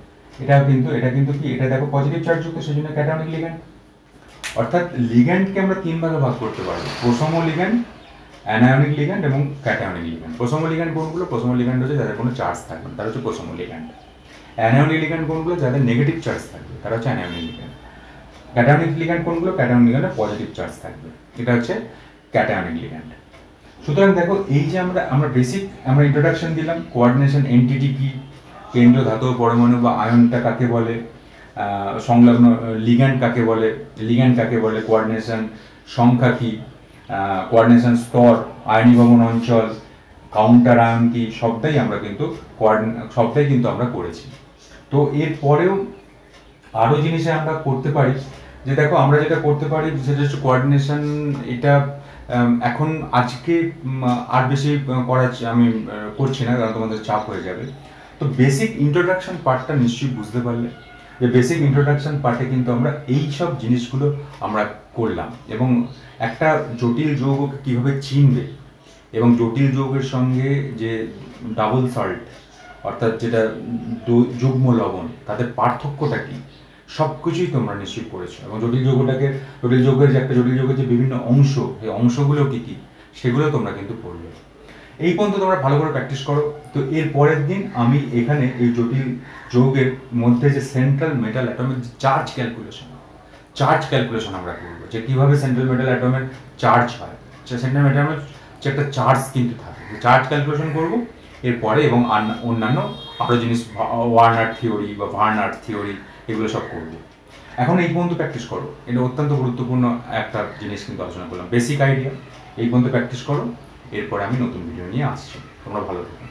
এটা কিন্তু কি, এটা দেখো পজিটিভ চার্জ যুক্ত, সেজন্য ক্যাটায়নিক লিগ্যান্ড। অর্থাৎ লিগ্যান্ডকে আমরা 3 ভাগে ভাগ করতে পারবো, প্রথম লিগ্যান্ড, অ্যানায়নিক লিগ্যান্ড এবং ক্যাটায়নিক লিগ্যান্ড। প্রথম লিগ্যান্ড কোনগুলো? প্রথম লিগ্যান্ড হচ্ছে যাদের কোনো চার্জ থাকবে না, তারা হচ্ছে প্রথম লিগ্যান্ড। অ্যানায়নিক লিগ্যান্ড কোনগুলো? যাদের নেগেটিভ চার্জ থাকবে, তারা হচ্ছে অ্যানায়নিক লিগ্যান্ড। ক্যাটায়নিক লিগ্যান্ড কোনগুলো? ক্যাটায়নিক লিগ্যান্ডে পজিটিভ চার্জ থাকবে, এটা হচ্ছে ক্যাটায়নিক লিগ্যান্ড। সুতরাং দেখো এই যে আমরা বেসিক ইন্ট্রোডাকশন দিলাম, কোঅর্ডিনেশন এন্টিটি কি, কেন্দ্র ধাতব পরমাণু বা আয়নটা কাকে বলে, সংলগ্ন লিগ্যান্ড কাকে বলে, কোঅর্ডিনেশন সংখ্যা কি, কোঅর্ডিনেশন স্তর, আয়নীভবন অঞ্চল, কাউন্টার আয়ন কি, সবটাই কিন্তু আমরা করেছি। তো এর পরেও আরো জিনিসে আমরা করতে পারি, যে দেখো আমরা যেটা করতে পারি সেটা হচ্ছে কোঅর্ডিনেশন। এটা এখন আজকে আর বেশি আমি করছি না, কারণ তোমাদের চাপ হয়ে যাবে। তো বেসিক ইন্ট্রোডাকশন পার্টটা নিশ্চয়ই বুঝতে পারলে, যে বেসিক ইন্ট্রোডাকশন পার্টে কিন্তু আমরা এই সব জিনিসগুলো আমরা করলাম, এবং একটা জটিল যৌগকে কীভাবে চিনবে, এবং জটিল যৌগের সঙ্গে যে ডাবল সল্ট, অর্থাৎ যেটা যুগ্ম লবণ, তাদের পার্থক্যটা কি, সব কিছুই তোমরা নিশ্চয়ই পড়েছো। এবং জটিল যৌগের যে বিভিন্ন অংশ, এই অংশগুলো কি কি, সেগুলো তোমরা কিন্তু পড়বে। এই পর্যন্ত তোমরা ভালো করে প্র্যাকটিস করো। তো এর পরের দিন আমি এখানে এই জটিল যৌগের মধ্যে যে সেন্ট্রাল মেটাল অ্যাটমের চার্জ ক্যালকুলেশন আমরা করবো, যে কিভাবে সেন্ট্রাল মেটাল অ্যাটমের চার্জ হয়, সেন্ট্রাল মেটাল অ্যাটমের যে একটা চার্জ কিন্তু থাকে, চার্জ ক্যালকুলেশন করবো এরপরে, এবং অন্যান্য আরো জিনিস, ওয়ার্নার থিওরি বা ভার্নার থিওরি, এগুলো সব করবো। এখন এই পর্যন্ত প্র্যাকটিস করো, এটা অত্যন্ত গুরুত্বপূর্ণ একটা জিনিস কিন্তু আলোচনা করলাম, বেসিক আইডিয়া। এই পর্যন্ত প্র্যাকটিস করো, এরপরে আমি নতুন ভিডিও নিয়ে আসছি। তোমরা ভালো থাকো।